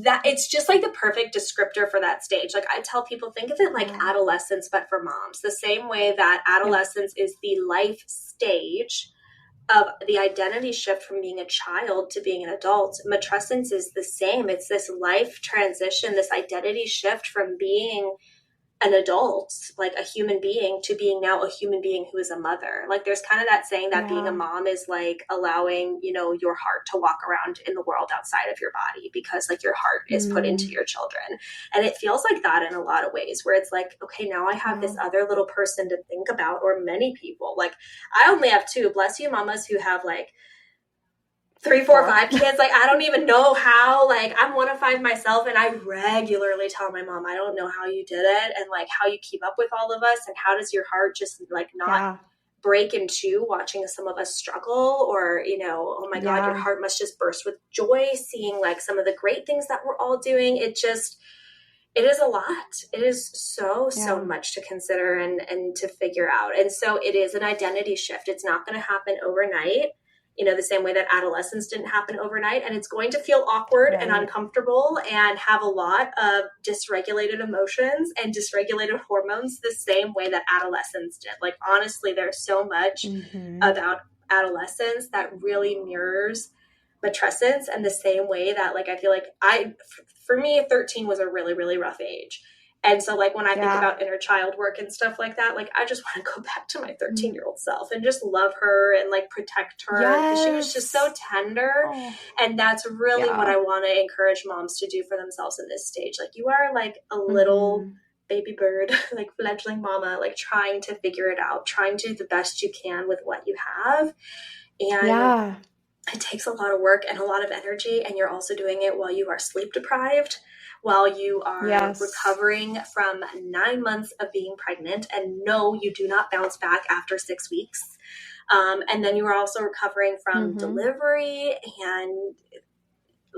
that it's just like the perfect descriptor for that stage. Like I tell people, think of it like adolescence, but for moms. The same way that adolescence is the life stage of the identity shift from being a child to being an adult. Matrescence is the same. It's this life transition, this identity shift from being an adult, like a human being, to being now a human being who is a mother. Like there's kind of that saying that being a mom is like allowing, your heart to walk around in the world outside of your body, because like your heart is put into your children. And it feels like that in a lot of ways, where it's like, okay, now I have this other little person to think about, or many people. Like I only have 2, bless you mamas who have like 3, 4, 5 kids. Like, I don't even know how. Like, I'm one of 5 myself, and I regularly tell my mom, I don't know how you did it, and like how you keep up with all of us, and how does your heart just like not break in two watching some of us struggle, or oh my God, your heart must just burst with joy seeing like some of the great things that we're all doing. It is a lot. It is so much to consider and to figure out. And so it is an identity shift. It's not going to happen overnight. The same way that adolescence didn't happen overnight, and it's going to feel awkward and uncomfortable and have a lot of dysregulated emotions and dysregulated hormones the same way that adolescence did. Like, honestly, there's so much about adolescence that really mirrors matrescence, and the same way that, like, I feel like for me, 13 was a really, really rough age. And so, like, when I think about inner child work and stuff like that, like, I just want to go back to my 13-year-old self and just love her and, like, protect her. Because she was just so tender. Oh. And that's really what I want to encourage moms to do for themselves in this stage. Like, you are, like, a little baby bird, like, fledgling mama, like, trying to figure it out, trying to do the best you can with what you have. And it takes a lot of work and a lot of energy, and you're also doing it while you are sleep deprived, while you are recovering from 9 months of being pregnant, and no, you do not bounce back after 6 weeks. And then you are also recovering from delivery and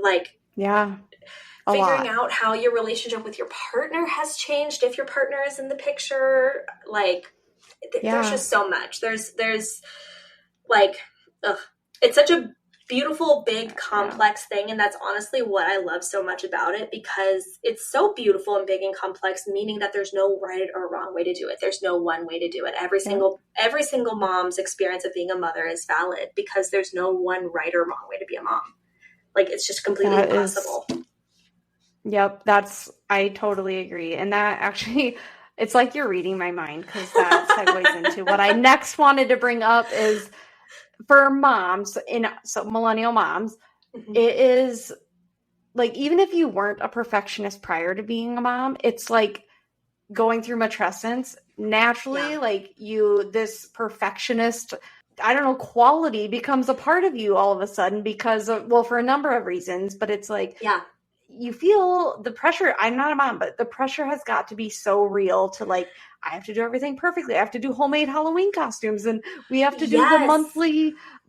like figuring out how your relationship with your partner has changed if your partner is in the picture. Like there's just so much. There's like, it's such a beautiful, big, complex thing. And that's honestly what I love so much about it, because it's so beautiful and big and complex, meaning that there's no right or wrong way to do it. There's no one way to do it. Every single mom's experience of being a mother is valid, because there's no one right or wrong way to be a mom. Like, it's just completely impossible. Yep. I totally agree. And that actually, it's like you're reading my mind, because that segues into what I next wanted to bring up is, for moms, so millennial moms, it is like, even if you weren't a perfectionist prior to being a mom, it's like going through matrescence naturally, like this perfectionist, I don't know, quality becomes a part of you all of a sudden, because of, well, for a number of reasons, but it's like, you feel the pressure. I'm not a mom, but the pressure has got to be so real to like, I have to do everything perfectly. I have to do homemade Halloween costumes, and we have to do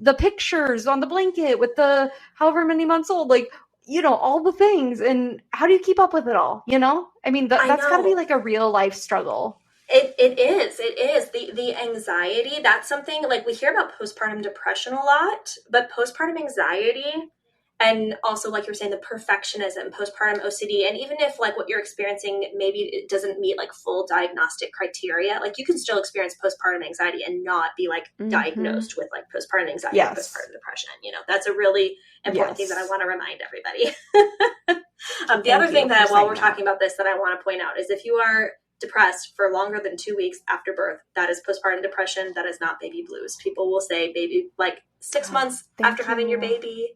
the pictures on the blanket with the however many months old, like, all the things. And how do you keep up with it all? I mean, that's got to be like a real life struggle. It is the anxiety. That's something, like, we hear about postpartum depression a lot, but postpartum anxiety, and also, like you're saying, the perfectionism, postpartum OCD, and even if like what you're experiencing, maybe it doesn't meet like full diagnostic criteria, like you can still experience postpartum anxiety and not be like diagnosed with like postpartum anxiety or postpartum depression. That's a really important thing that I want to remind everybody. The other thing that while we're talking about this that I want to point out is, if you are depressed for longer than 2 weeks after birth, that is postpartum depression. That is not baby blues. People will say baby, like 6 months after having your baby,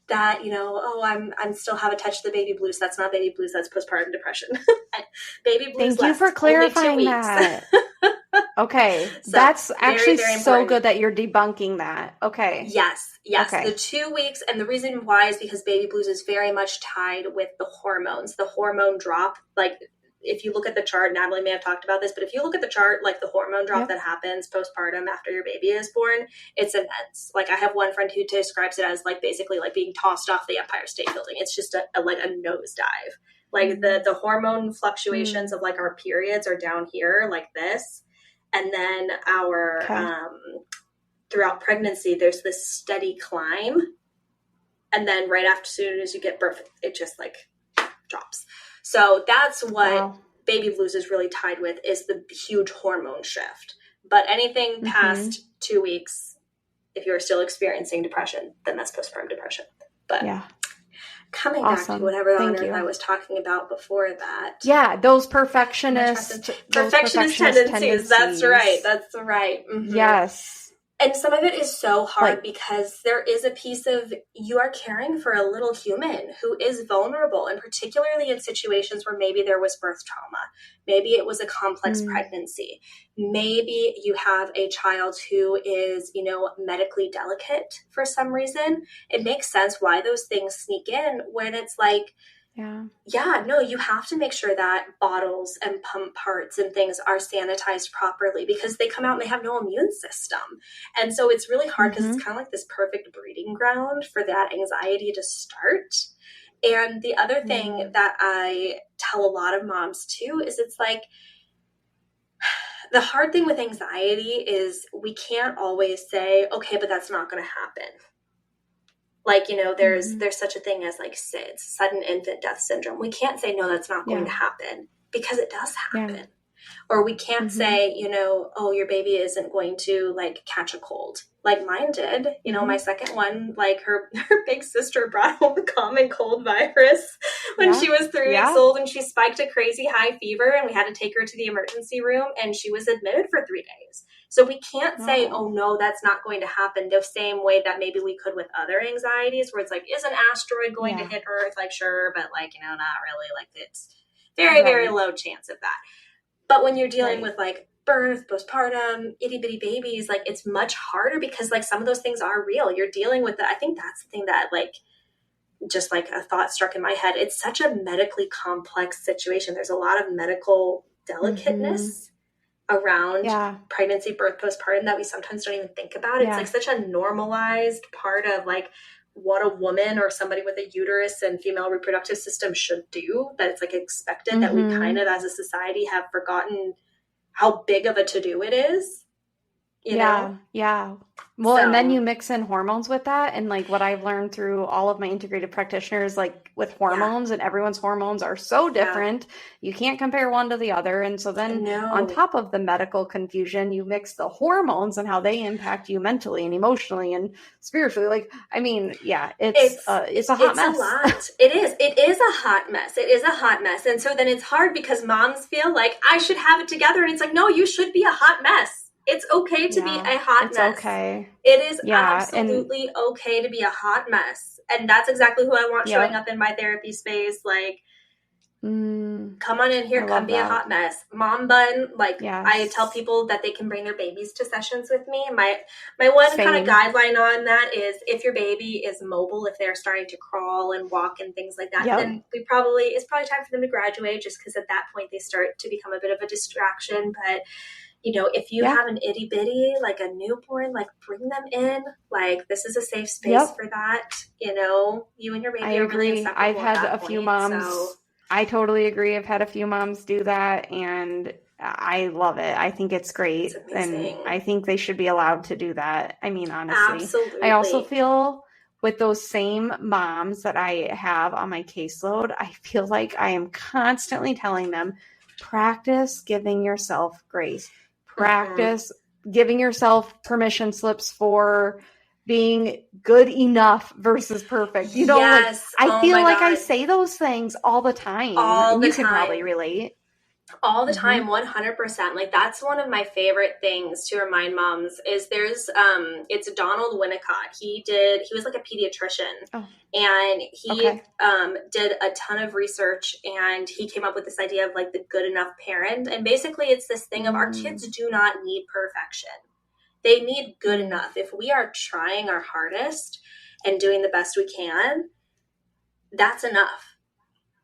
that, I'm still have a touch of the baby blues. That's not baby blues. That's postpartum depression. Baby blues. Thank you for clarifying that. Okay. So, that's actually very, very so good that you're debunking that. Okay. Yes. Okay. The 2 weeks. And the reason why is because baby blues is very much tied with the hormones, the hormone drop. Like, if you look at the chart, Natalie may have talked about this, but if you look at the chart, like the hormone drop that happens postpartum after your baby is born, it's immense. Like, I have one friend who describes it as like basically like being tossed off the Empire State Building. It's just a nosedive. Like the hormone fluctuations of like our periods are down here like this. And then our, throughout pregnancy, there's this steady climb. And then right after, as soon as you get birth, it just like drops. So that's what baby blues is really tied with, is the huge hormone shift. But anything past 2 weeks, if you're still experiencing depression, then that's postpartum depression. But coming back to whatever on earth I was talking about before that. Yeah, those perfectionist tendencies. That's right. That's right. Mm-hmm. Yes. And some of it is so hard because there is a piece of, you are caring for a little human who is vulnerable, and particularly in situations where maybe there was birth trauma. Maybe it was a complex pregnancy. Maybe you have a child who is, medically delicate for some reason. It makes sense why those things sneak in, when it's like, you have to make sure that bottles and pump parts and things are sanitized properly, because they come out and they have no immune system. And so it's really hard, because it's kind of like this perfect breeding ground for that anxiety to start. And the other thing that I tell a lot of moms too is, it's like, the hard thing with anxiety is we can't always say, okay, but that's not going to happen. Like, there's such a thing as like SIDS, sudden infant death syndrome. We can't say, no, that's not going to happen, because it does happen. Yeah. Or we can't say, oh, your baby isn't going to like catch a cold. Like mine did. My second one, like her big sister brought home the common cold virus when she was 3 weeks old, and she spiked a crazy high fever, and we had to take her to the emergency room, and she was admitted for 3 days. So we can't say, oh no, that's not going to happen, the same way that maybe we could with other anxieties, where it's like, is an asteroid going to hit Earth? Like, sure, but like, not really. Like, it's very, very low chance of that. But when you're dealing with like birth, postpartum, itty bitty babies, like it's much harder because like some of those things are real. You're dealing with I think that's the thing that like, just like a thought struck in my head. It's such a medically complex situation. There's a lot of medical delicateness around pregnancy, birth, postpartum that we sometimes don't even think about. It's like such a normalized part of like what a woman or somebody with a uterus and female reproductive system should do, that it's like expected that we kind of as a society have forgotten how big of a to-do it is. You know? Yeah. Well, and then you mix in hormones with that. And like what I've learned through all of my integrative practitioners, like with hormones and everyone's hormones are so different. You can't compare one to the other. And so then on top of the medical confusion, you mix the hormones and how they impact you mentally and emotionally and spiritually. Like, I mean, it's a hot mess. It's a lot. It is a hot mess. It is a hot mess. And so then it's hard because moms feel like I should have it together. And it's like, no, you should be a hot mess. It's okay to be a hot mess. Okay. It is absolutely okay to be a hot mess. And that's exactly who I want showing up in my therapy space. Like, come on in here, come be a hot mess. Mom bun. Like I tell people that they can bring their babies to sessions with me. My one kind of guideline on that is if your baby is mobile, if they're starting to crawl and walk and things like that, then it's probably time for them to graduate, just because at that point they start to become a bit of a distraction. But you know, if you have an itty bitty, like a newborn, like bring them in. Like this is a safe space for that. You know, you and your baby are really inseparable. I've had a few moms. So. I totally agree. I've had a few moms do that, and I love it. I think it's great, and I think they should be allowed to do that. I mean, honestly, absolutely. I also feel with those same moms that I have on my caseload, I feel like I am constantly telling them, practice giving yourself grace. Practice giving yourself permission slips for being good enough versus perfect. You know, like, I feel like I say those things all the time. You can probably relate. All the time, 100%. Like that's one of my favorite things to remind moms is there's it's Donald Winnicott. He was like a pediatrician and he did a ton of research, and he came up with this idea of like the good enough parent. And basically it's this thing of our kids do not need perfection. They need good enough. If we are trying our hardest and doing the best we can, that's enough.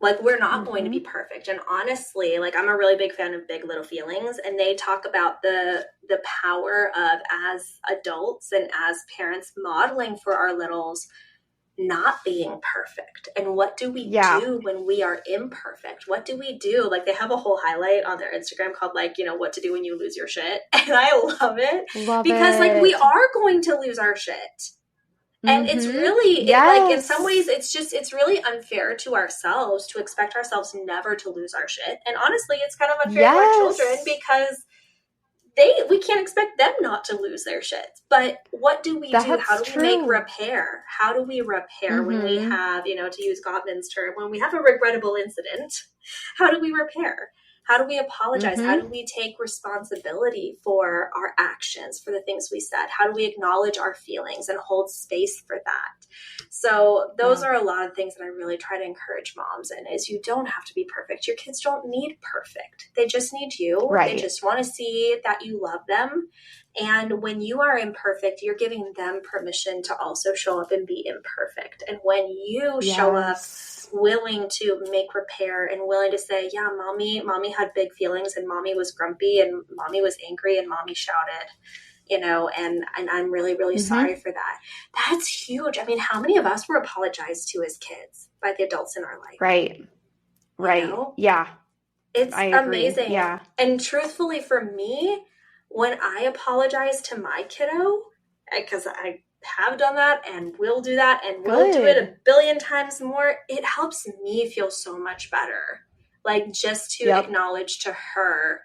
Like, we're not going to be perfect. And honestly, like, I'm a really big fan of Big Little Feelings, and they talk about the power of, as adults and as parents, modeling for our littles not being perfect. And what do we do when we are imperfect? What do we do? Like, they have a whole highlight on their Instagram called, like, you know, what to do when you lose your shit. And I love it. Because like, we are going to lose our shit. And it's really, like, in some ways, it's really unfair to ourselves to expect ourselves never to lose our shit. And honestly, it's kind of unfair to our children because we can't expect them not to lose their shit. But what do we do? How do we make repair? How do we repair when we have, you know, to use Gottman's term, when we have a regrettable incident? How do we repair? How do we apologize? How do we take responsibility for our actions, for the things we said? How do we acknowledge our feelings and hold space for that? So those are a lot of things that I really try to encourage moms in, is you don't have to be perfect. Your kids don't need perfect. They just need you. They just want to see that you love them. And when you are imperfect, you're giving them permission to also show up and be imperfect. And when you show up willing to make repair and willing to say, yeah, mommy had big feelings, and mommy was grumpy, and mommy was angry, and mommy shouted, you know, and I'm really, really sorry for that. That's huge. I mean, how many of us were apologized to as kids by the adults in our life? Right. You know? Yeah. It's amazing. Yeah. And truthfully, for me, when I apologize to my kiddo, because I have done that and will do that and will do it a billion times more, it helps me feel so much better. Like, just to acknowledge to her,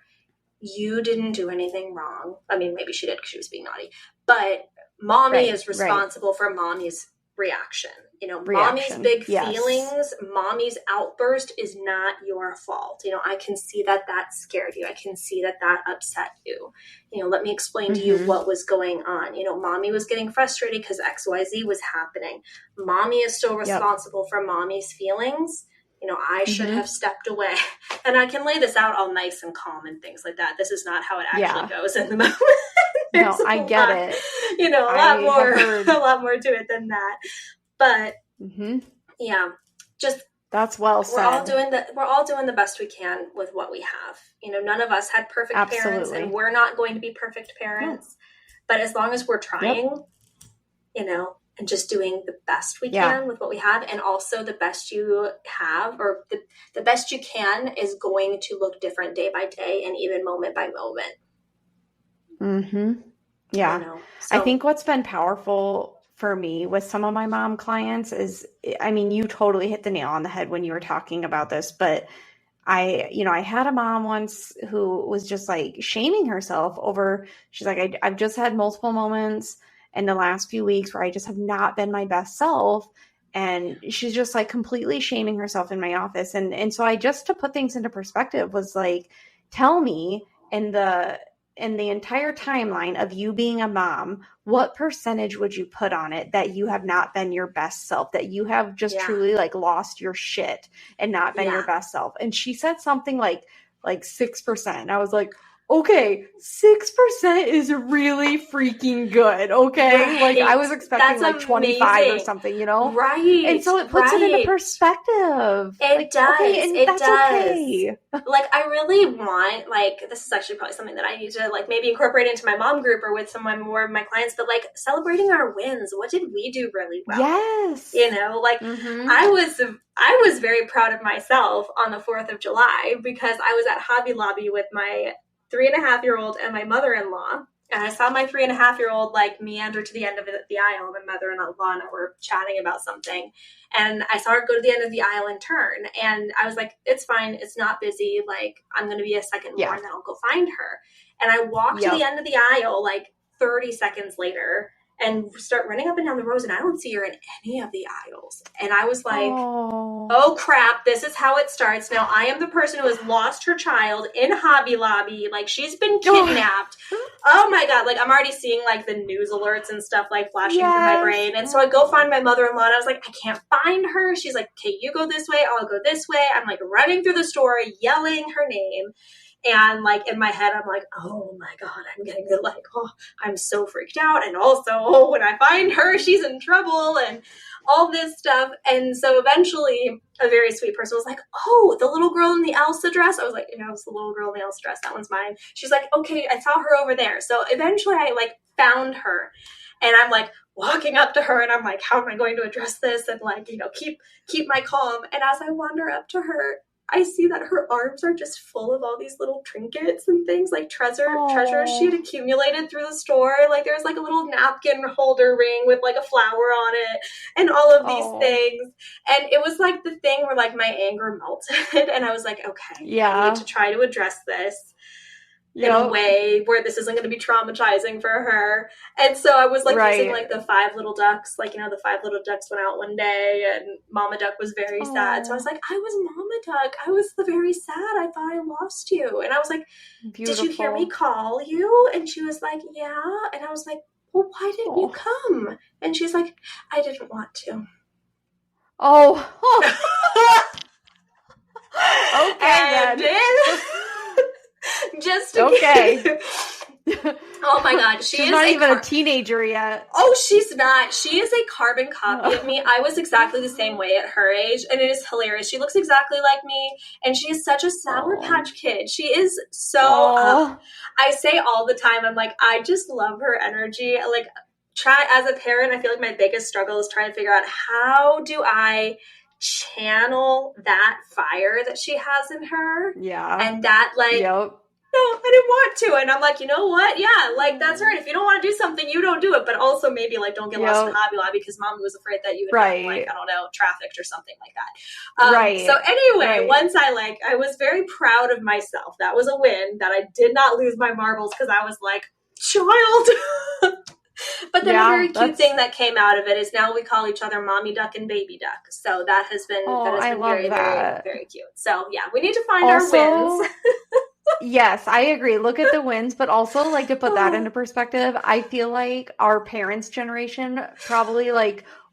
you didn't do anything wrong. I mean, maybe she did because she was being naughty, but mommy is responsible for mommy's reaction. You know, mommy's big feelings, mommy's outburst is not your fault. You know, I can see that that scared you. I can see that that upset you. You know, let me explain to you what was going on. You know, mommy was getting frustrated because XYZ was happening. Mommy is still responsible for mommy's feelings. I should have stepped away. And I can lay this out all nice and calm and things like that. This is not how it actually goes in the moment. No, I get it. A lot more to it than that. But just that's well said. We're all doing the best we can with what we have. None of us had perfect parents, and we're not going to be perfect parents. But as long as we're trying, and just doing the best we can with what we have, and also the best you have, or the best you can, is going to look different day by day and even moment by moment. Yeah. So, I think what's been powerful for me with some of my mom clients is, you totally hit the nail on the head when you were talking about this, but I had a mom once who was just like shaming herself over, she's like, I've just had multiple moments in the last few weeks where I just have not been my best self. And she's just like completely shaming herself in my office. And so I just, to put things into perspective, was like, tell me in the entire timeline of you being a mom, what percentage would you put on it that you have not been your best self, that you have just truly like lost your shit and not been your best self? And she said something like 6%. And I was like, okay, 6% is really freaking good. Okay. Right. Like I was expecting like 25 or something, Right. And so it puts it into perspective. It does. Okay, and that's okay. Like I really want, this is actually probably something that I need to maybe incorporate into my mom group or with more of my clients, but celebrating our wins. What did we do really well? Yes. I was very proud of myself on the 4th of July because I was at Hobby Lobby with my 3.5-year-old and my mother-in-law. And I saw my 3.5-year-old meander to the end of the aisle. My mother-in-law and I were chatting about something. And I saw her go to the end of the aisle and turn. And I was like, it's fine. It's not busy. I'm going to be a second more and then I'll go find her. And I walked to the end of the aisle 30 seconds later and start running up and down the rows, and I don't see her in any of the aisles. And I was like, oh crap, this is how it starts. Now I am the person who has lost her child in Hobby Lobby. She's been kidnapped. Oh my God. I'm already seeing the news alerts and stuff flashing through my brain. And so I go find my mother-in-law and I was like, I can't find her. She's like, okay, you go this way. I'll go this way. I'm running through the store, yelling her name. And in my head, I'm like, oh my God, I'm getting I'm so freaked out. And also, when I find her, she's in trouble and all this stuff. And so eventually a very sweet person was like, oh, the little girl in the Elsa dress. I was like, yeah, it was the little girl in the Elsa dress. That one's mine. She's like, okay, I saw her over there. So eventually I found her and I'm walking up to her and I'm like, how am I going to address this? And keep my calm. And as I wander up to her, I see that her arms are just full of all these little trinkets and things treasures she had accumulated through the store. There's a little napkin holder ring with a flower on it and all of these things. And it was the thing where my anger melted and I was like, okay, I need to try to address this in a way where this isn't going to be traumatizing for her. And so I was using the 5 little ducks, the 5 little ducks went out one day and Mama Duck was very sad. So I was like, I was Mama Duck. I was the very sad. I thought I lost you. And I was like, Beautiful. Did you hear me call you? And she was like, yeah. And I was like, well, why didn't you come? And she's like, I didn't want to. Okay, then. Just okay. Oh my God, she's not even a teenager yet. Oh, she's not. She is a carbon copy of me. I was exactly the same way at her age, and it is hilarious. She looks exactly like me, and she is such a Sour Patch Kid. She is so. I say all the time, I'm like, I just love her energy. Try as a parent, I feel my biggest struggle is trying to figure out how do I channel that fire that she has in her. Yeah. And that no, I didn't want to. And I'm like, you know what? Yeah, that's right. If you don't want to do something, you don't do it. But also maybe don't get lost in Hobby Lobby because Mommy was afraid that you would get, I don't know, trafficked or something like that. Right. So anyway, once I was very proud of myself. That was a win that I did not lose my marbles because I was like, child. But then a very cute thing that came out of it is now we call each other Mommy Duck and Baby Duck. So that has been, very, very, very cute. So yeah, we need to find our wins. Yes, I agree. Look at the wins, but also to put that into perspective, I feel like our parents' generation, probably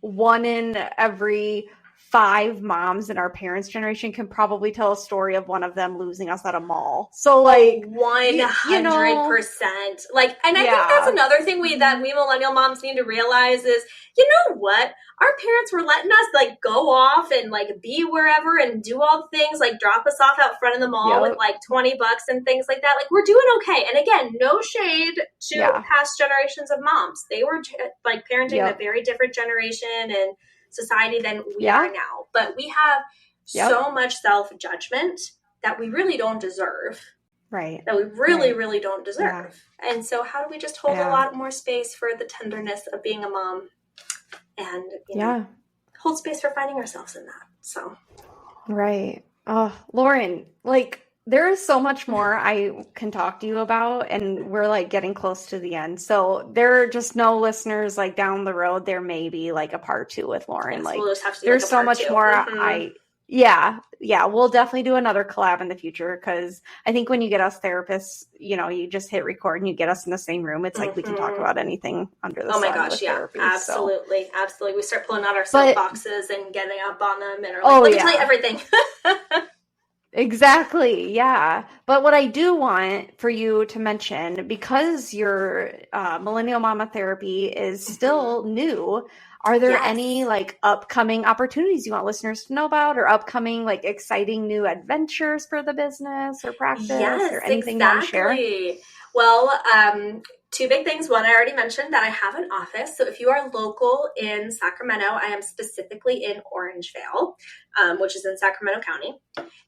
1 in every 5 moms in our parents' generation can probably tell a story of one of them losing us at a mall. So like 100%. Like, and I think that's another thing that we millennial moms need to realize is, you know what? Our parents were letting us like go off and like be wherever and do all the things, like drop us off out front of the mall with like $20 and things like that. Like, we're doing okay. And again, no shade to past generations of moms. They were like parenting a very different generation and society than we are now. But we have so much self-judgment that we really don't deserve. Right. That we really, really don't deserve. Yeah. And so how do we just hold a lot more space for the tenderness of being a mom and, you know, hold space for finding ourselves in that. So. Right. Oh, Lauren, like there is so much more I can talk to you about, and we're like getting close to the end. So there are just no listeners like down the road. There may be like a part 2 with Lauren. Yes, like we'll just have to do there's like a so part much 2. more. Mm-hmm. We'll definitely do another collab in the future, because I think when you get us therapists, you know, you just hit record and you get us in the same room. It's like we can talk about anything under the sun. Oh my gosh, therapy, absolutely, so. Absolutely. We start pulling out our soapboxes and getting up on them and are like, let me tell you everything. Exactly. Yeah. But what I do want for you to mention, because your Millennial Mama Therapy is still new, are there any like upcoming opportunities you want listeners to know about, or upcoming like exciting new adventures for the business or practice or anything you want to share? Well, 2 big things. One, I already mentioned that I have an office. So if you are local in Sacramento, I am specifically in Orangevale, which is in Sacramento County.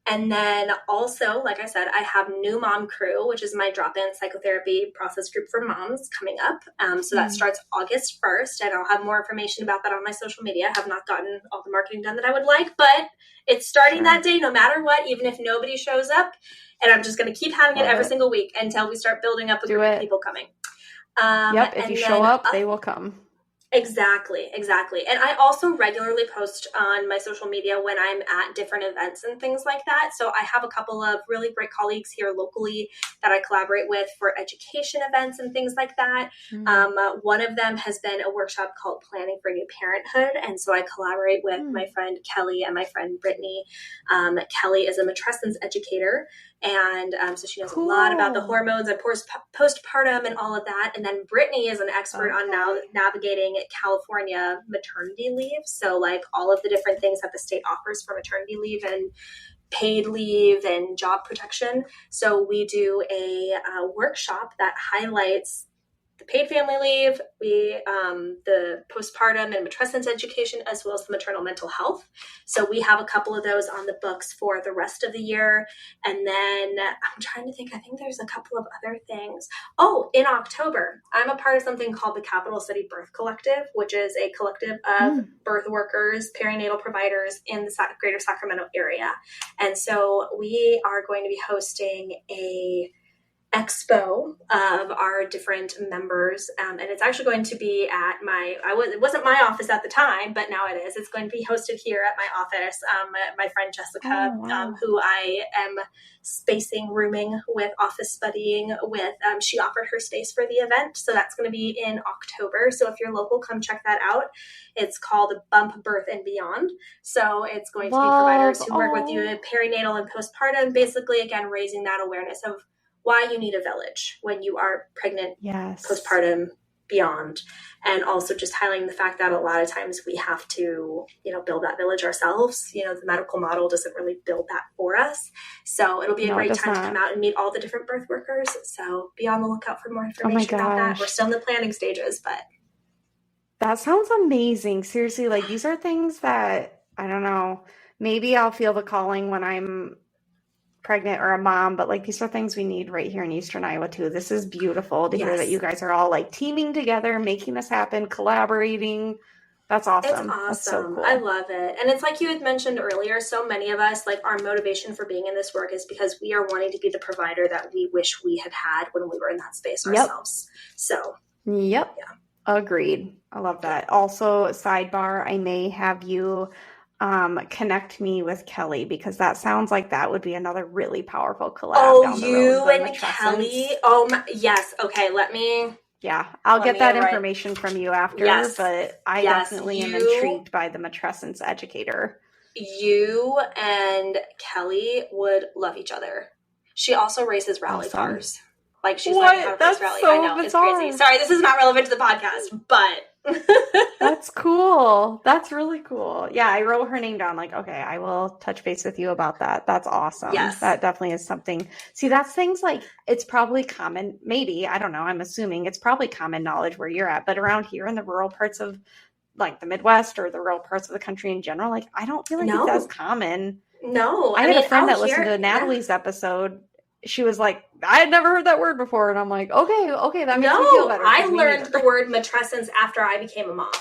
And then also, like I said, I have New Mom Crew, which is my drop-in psychotherapy process group for moms coming up. So that starts August 1st, and I'll have more information about that on my social media. I have not gotten all the marketing done that I would like, but it's starting that day no matter what, even if nobody shows up. And I'm just going to keep having it every single week until we start building up a group of people coming. If you show up, they will come. Exactly. And I also regularly post on my social media when I'm at different events and things like that. So I have a couple of really great colleagues here locally that I collaborate with for education events and things like that. One of them has been a workshop called Planning for New Parenthood. And so I collaborate with my friend Kelly and my friend Brittany. Kelly is a matrescence educator. And so she knows a lot about the hormones and postpartum and all of that. And then Brittany is an expert on now navigating California maternity leave. So like all of the different things that the state offers for maternity leave and paid leave and job protection. So we do a workshop that highlights the paid family leave, the postpartum and matrescence education, as well as the maternal mental health. So we have a couple of those on the books for the rest of the year. And then I'm trying to think, I think there's a couple of other things. Oh, in October, I'm a part of something called the Capital City Birth Collective, which is a collective of birth workers, perinatal providers in the greater Sacramento area. And so we are going to be hosting a expo of our different members, and it's actually going to be at it wasn't my office at the time, but now it is. It's going to be hosted here at my office. My friend Jessica, who I am rooming with, office buddying with, she offered her space for the event, so that's going to be in October. So if you're local, come check that out. It's called Bump Birth and Beyond. So it's going to be providers who work with you in perinatal and postpartum, basically again raising that awareness of why you need a village when you are pregnant, postpartum, beyond, and also just highlighting the fact that a lot of times we have to, build that village ourselves. The medical model doesn't really build that for us. So it'll be a great time to come out and meet all the different birth workers. So be on the lookout for more information about that. We're still in the planning stages, but. That sounds amazing. Seriously, like these are things that, I don't know, maybe I'll feel the calling when I'm pregnant or a mom, but like these are things we need right here in Eastern Iowa too. This is beautiful to hear that you guys are all like teaming together, making this happen, collaborating. That's awesome. It's awesome. That's so cool. I love it. And it's like you had mentioned earlier, so many of us, like our motivation for being in this work is because we are wanting to be the provider that we wish we had when we were in that space ourselves. So agreed. I love that. Also, sidebar, I may have you connect me with Kelly, because that sounds like that would be another really powerful collab down the road. You and Kelly? Oh my, yes. Okay, I'll get that information from you after, but I definitely am intrigued by the matrescence educator. you and Kelly would love each other. She also races rally cars. Like, she's learning how to race rally. So I know, bizarre. it's crazy. Sorry, this is not relevant to the podcast, but that's cool. That's really cool. Yeah, I wrote her name down. Like, okay, I will touch base with you about that. That's awesome. Yes. That definitely is something. See, that's things like, it's probably common, maybe, I don't know, I'm assuming it's probably common knowledge where you're at, but around here in the rural parts of like the Midwest or the rural parts of the country in general, like, I don't feel like it's as common. No. I had a friend that listened to Natalie's episode. She was like, I had never heard that word before. And I'm like, okay, that makes me feel better. I learned the word matrescence after I became a mom.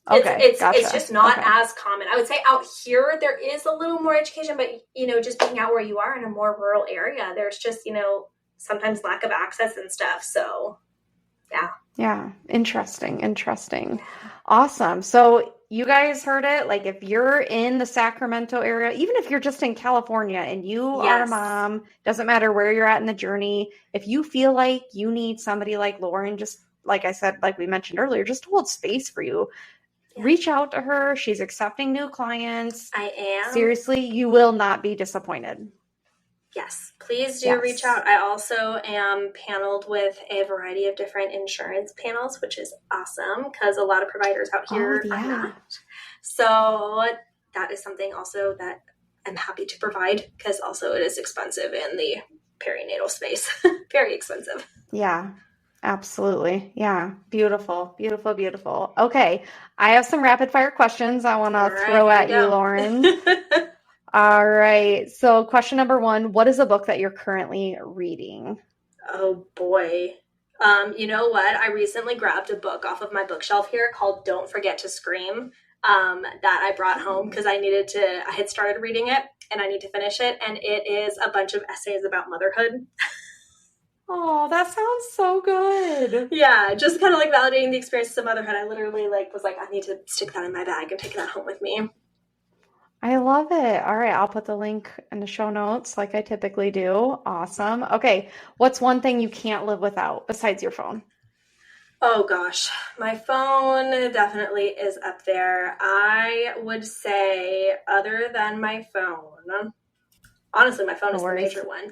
Okay, it's just not as common. I would say out here, there is a little more education, but, you know, just being out where you are in a more rural area, there's just, you know, sometimes lack of access and stuff. So, yeah. Yeah. Interesting. Awesome. So you guys heard it. Like, if you're in the Sacramento area, even if you're just in California and you are a mom, doesn't matter where you're at in the journey. If you feel like you need somebody like Lauren, just like I said, like we mentioned earlier, just to hold space for you, reach out to her. She's accepting new clients. I am. Seriously, you will not be disappointed. Yes, please do reach out. I also am paneled with a variety of different insurance panels, which is awesome because a lot of providers out here are not. So that is something also that I'm happy to provide because also it is expensive in the perinatal space. Very expensive. Yeah, absolutely. Yeah. Beautiful. Okay. I have some rapid fire questions I want to throw at you, Lauren. All right. So question number 1, what is a book that you're currently reading? Oh boy. You know what? I recently grabbed a book off of my bookshelf here called Don't Forget to Scream, that I brought home because I had started reading it and I need to finish it. And it is a bunch of essays about motherhood. Oh, that sounds so good. Yeah. Just kind of like validating the experiences of motherhood. I literally was like, I need to stick that in my bag and take that home with me. I love it. All right. I'll put the link in the show notes like I typically do. Awesome. Okay. What's one thing you can't live without besides your phone? Oh gosh, my phone definitely is up there. I would say other than my phone, honestly, my phone is the major one.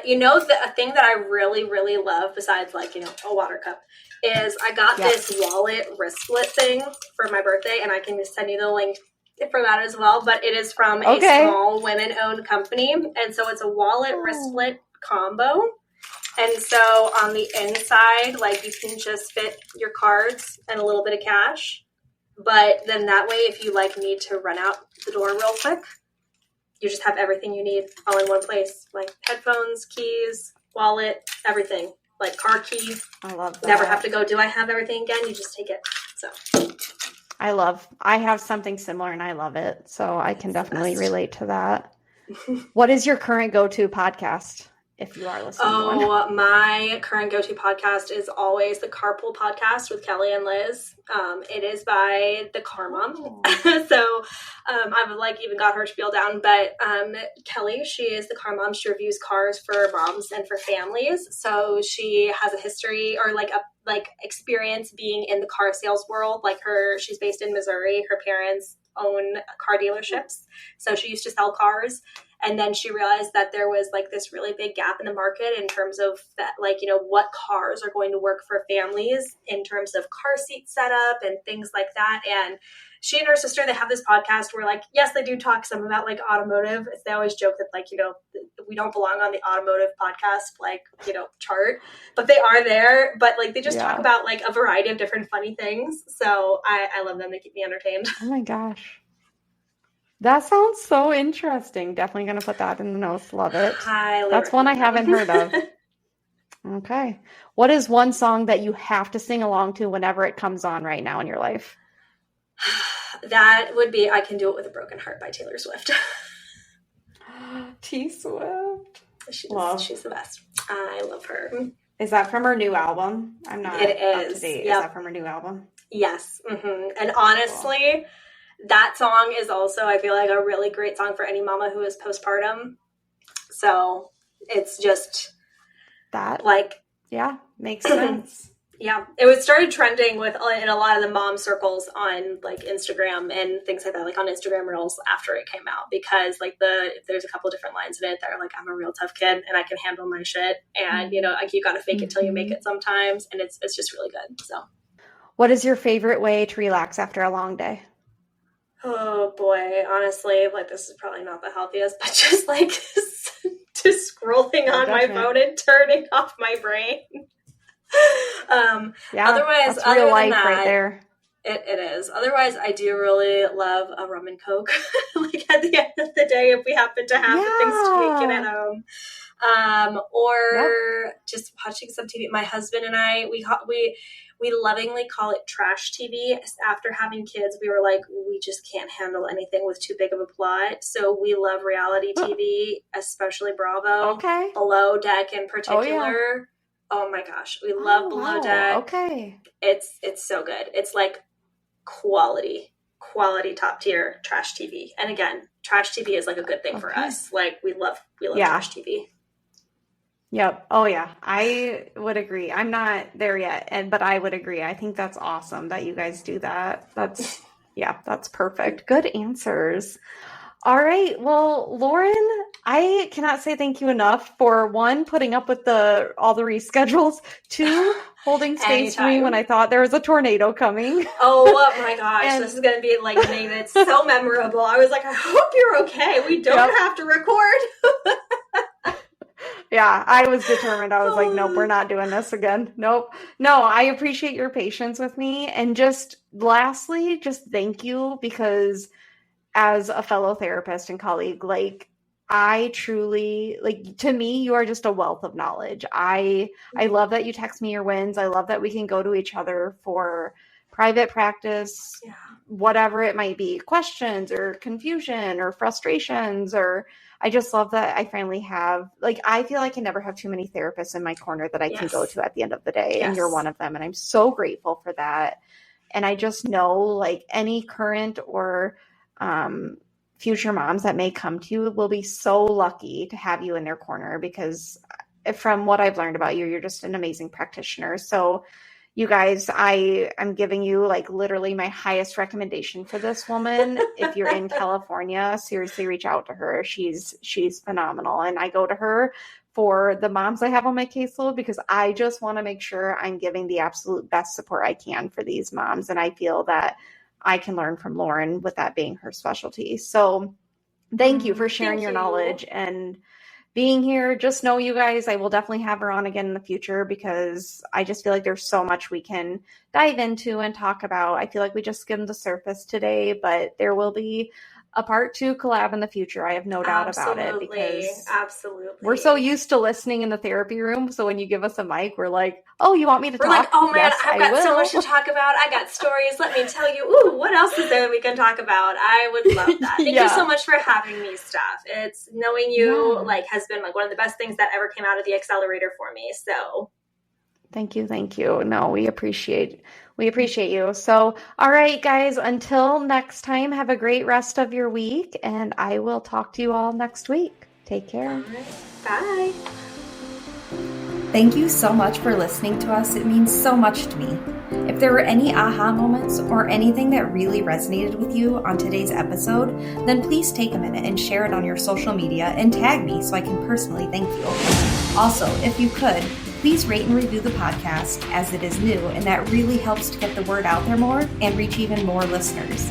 You know, a thing that I really, really love besides like, you know, a water cup is I got this wallet wristlet thing for my birthday and I can just send you the link for that as well, but it is from a small women-owned company, and so it's a wallet wristlet combo, and so on the inside, like, you can just fit your cards and a little bit of cash, but then that way, if you like need to run out the door real quick, you just have everything you need all in one place, like headphones, keys, wallet, everything, like car keys. I love that. Never have to go, do I have everything again? You just take it. So I have something similar and I love it. So I can definitely relate to that. What is your current go-to podcast if you are listening to one? My current go-to podcast is always the Carpool Podcast with Kelly and Liz. It is by the Car Mom. So I've like even got her spiel down, but Kelly, she is the Car Mom. She reviews cars for moms and for families. So she has a history or like experience being in the car sales world. Like she's based in Missouri. Her parents own car dealerships. So she used to sell cars. And then she realized that there was like this really big gap in the market in terms of that, like, you know, what cars are going to work for families in terms of car seat setup and things like that. And she and her sister, they have this podcast where, like, yes, they do talk some about like automotive. They always joke that, like, you know, we don't belong on the automotive podcast, like, you know, chart, but they are there. But like, they just talk about like a variety of different funny things. So I love them. They keep me entertained. Oh my gosh. That sounds so interesting. Definitely going to put that in the notes. Love it. That's one I haven't heard of. Okay. What is one song that you have to sing along to whenever it comes on right now in your life? That would be I Can Do It With a Broken Heart by Taylor Swift. T Swift. She's the best. I love her. Is that from her new album? I'm not It is. Up to date. Yep. Is that from her new album? Yes. Mm-hmm. And honestly, that song is also, I feel like, a really great song for any mama who is postpartum. So it's just that, like, yeah, makes sense. Yeah, it started trending in a lot of the mom circles on like Instagram and things like that, like on Instagram Reels after it came out, because like there's a couple different lines in it that are like, I'm a real tough kid and I can handle my shit, and you know, like you got to fake it till you make it sometimes, and it's just really good. So, what is your favorite way to relax after a long day? Oh boy, honestly, like this is probably not the healthiest, but just like just scrolling on my phone and turning off my brain. Otherwise, that's real life right there. It is. Otherwise, I do really love a rum and Coke. Like at the end of the day, if we happen to have the things to make it at home, or just watching some TV. My husband and I, we lovingly call it trash TV. After having kids, we were like, we just can't handle anything with too big of a plot. So we love reality TV, especially Bravo. Okay. Below Deck in particular. Oh my gosh, we love Below Deck. Okay. It's so good. It's like quality top tier trash TV. And again, trash TV is like a good thing for us. Like we love trash TV. Yep. Oh yeah. I would agree. I'm not there yet, but I would agree. I think that's awesome that you guys do that. That's perfect. Good answers. All right. Well, Lauren, I cannot say thank you enough for one, putting up with all the reschedules, two, holding space for me when I thought there was a tornado coming. Oh my gosh. This is going to be like something that's so memorable. I was like, I hope you're okay. We don't have to record. Yeah, I was determined. I was like, nope, we're not doing this again. Nope. No, I appreciate your patience with me. And just lastly, just thank you, because as a fellow therapist and colleague, like I truly, like, to me, you are just a wealth of knowledge. I love that you text me your wins. I love that we can go to each other for private practice, whatever it might be, questions or confusion or frustrations, or I just love that I finally have, like, I feel like I never have too many therapists in my corner that I can go to at the end of the day. And you're one of them. And I'm so grateful for that. And I just know, like, any current or future moms that may come to you will be so lucky to have you in their corner, because from what I've learned about you, you're just an amazing practitioner. So you guys, I'm giving you like literally my highest recommendation for this woman. If you're in California, seriously reach out to her. She's phenomenal. And I go to her for the moms I have on my caseload, because I just want to make sure I'm giving the absolute best support I can for these moms. And I feel that I can learn from Lauren with that being her specialty. So thank you for sharing your knowledge and being here. Just know, you guys, I will definitely have her on again in the future, because I just feel like there's so much we can dive into and talk about. I feel like we just skimmed the surface today, but there will be a part 2 collab in the future. I have no doubt about it, because we're so used to listening in the therapy room. So when you give us a mic, we're like, oh, you want me to talk? Like, oh man, yes, I've got so much to talk about. I got stories. Let me tell you. Ooh, what else is there we can talk about? I would love that. Thank you so much for having me, Steph. It's knowing you like has been like one of the best things that ever came out of the accelerator for me. So thank you. No, we appreciate you. So, all right, guys, until next time, have a great rest of your week, and I will talk to you all next week. Take care. All right. Bye. Thank you so much for listening to us. It means so much to me. If there were any aha moments or anything that really resonated with you on today's episode, then please take a minute and share it on your social media and tag me so I can personally thank you. Also, if you could, please rate and review the podcast, as it is new, and that really helps to get the word out there more and reach even more listeners.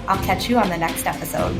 I'll catch you on the next episode.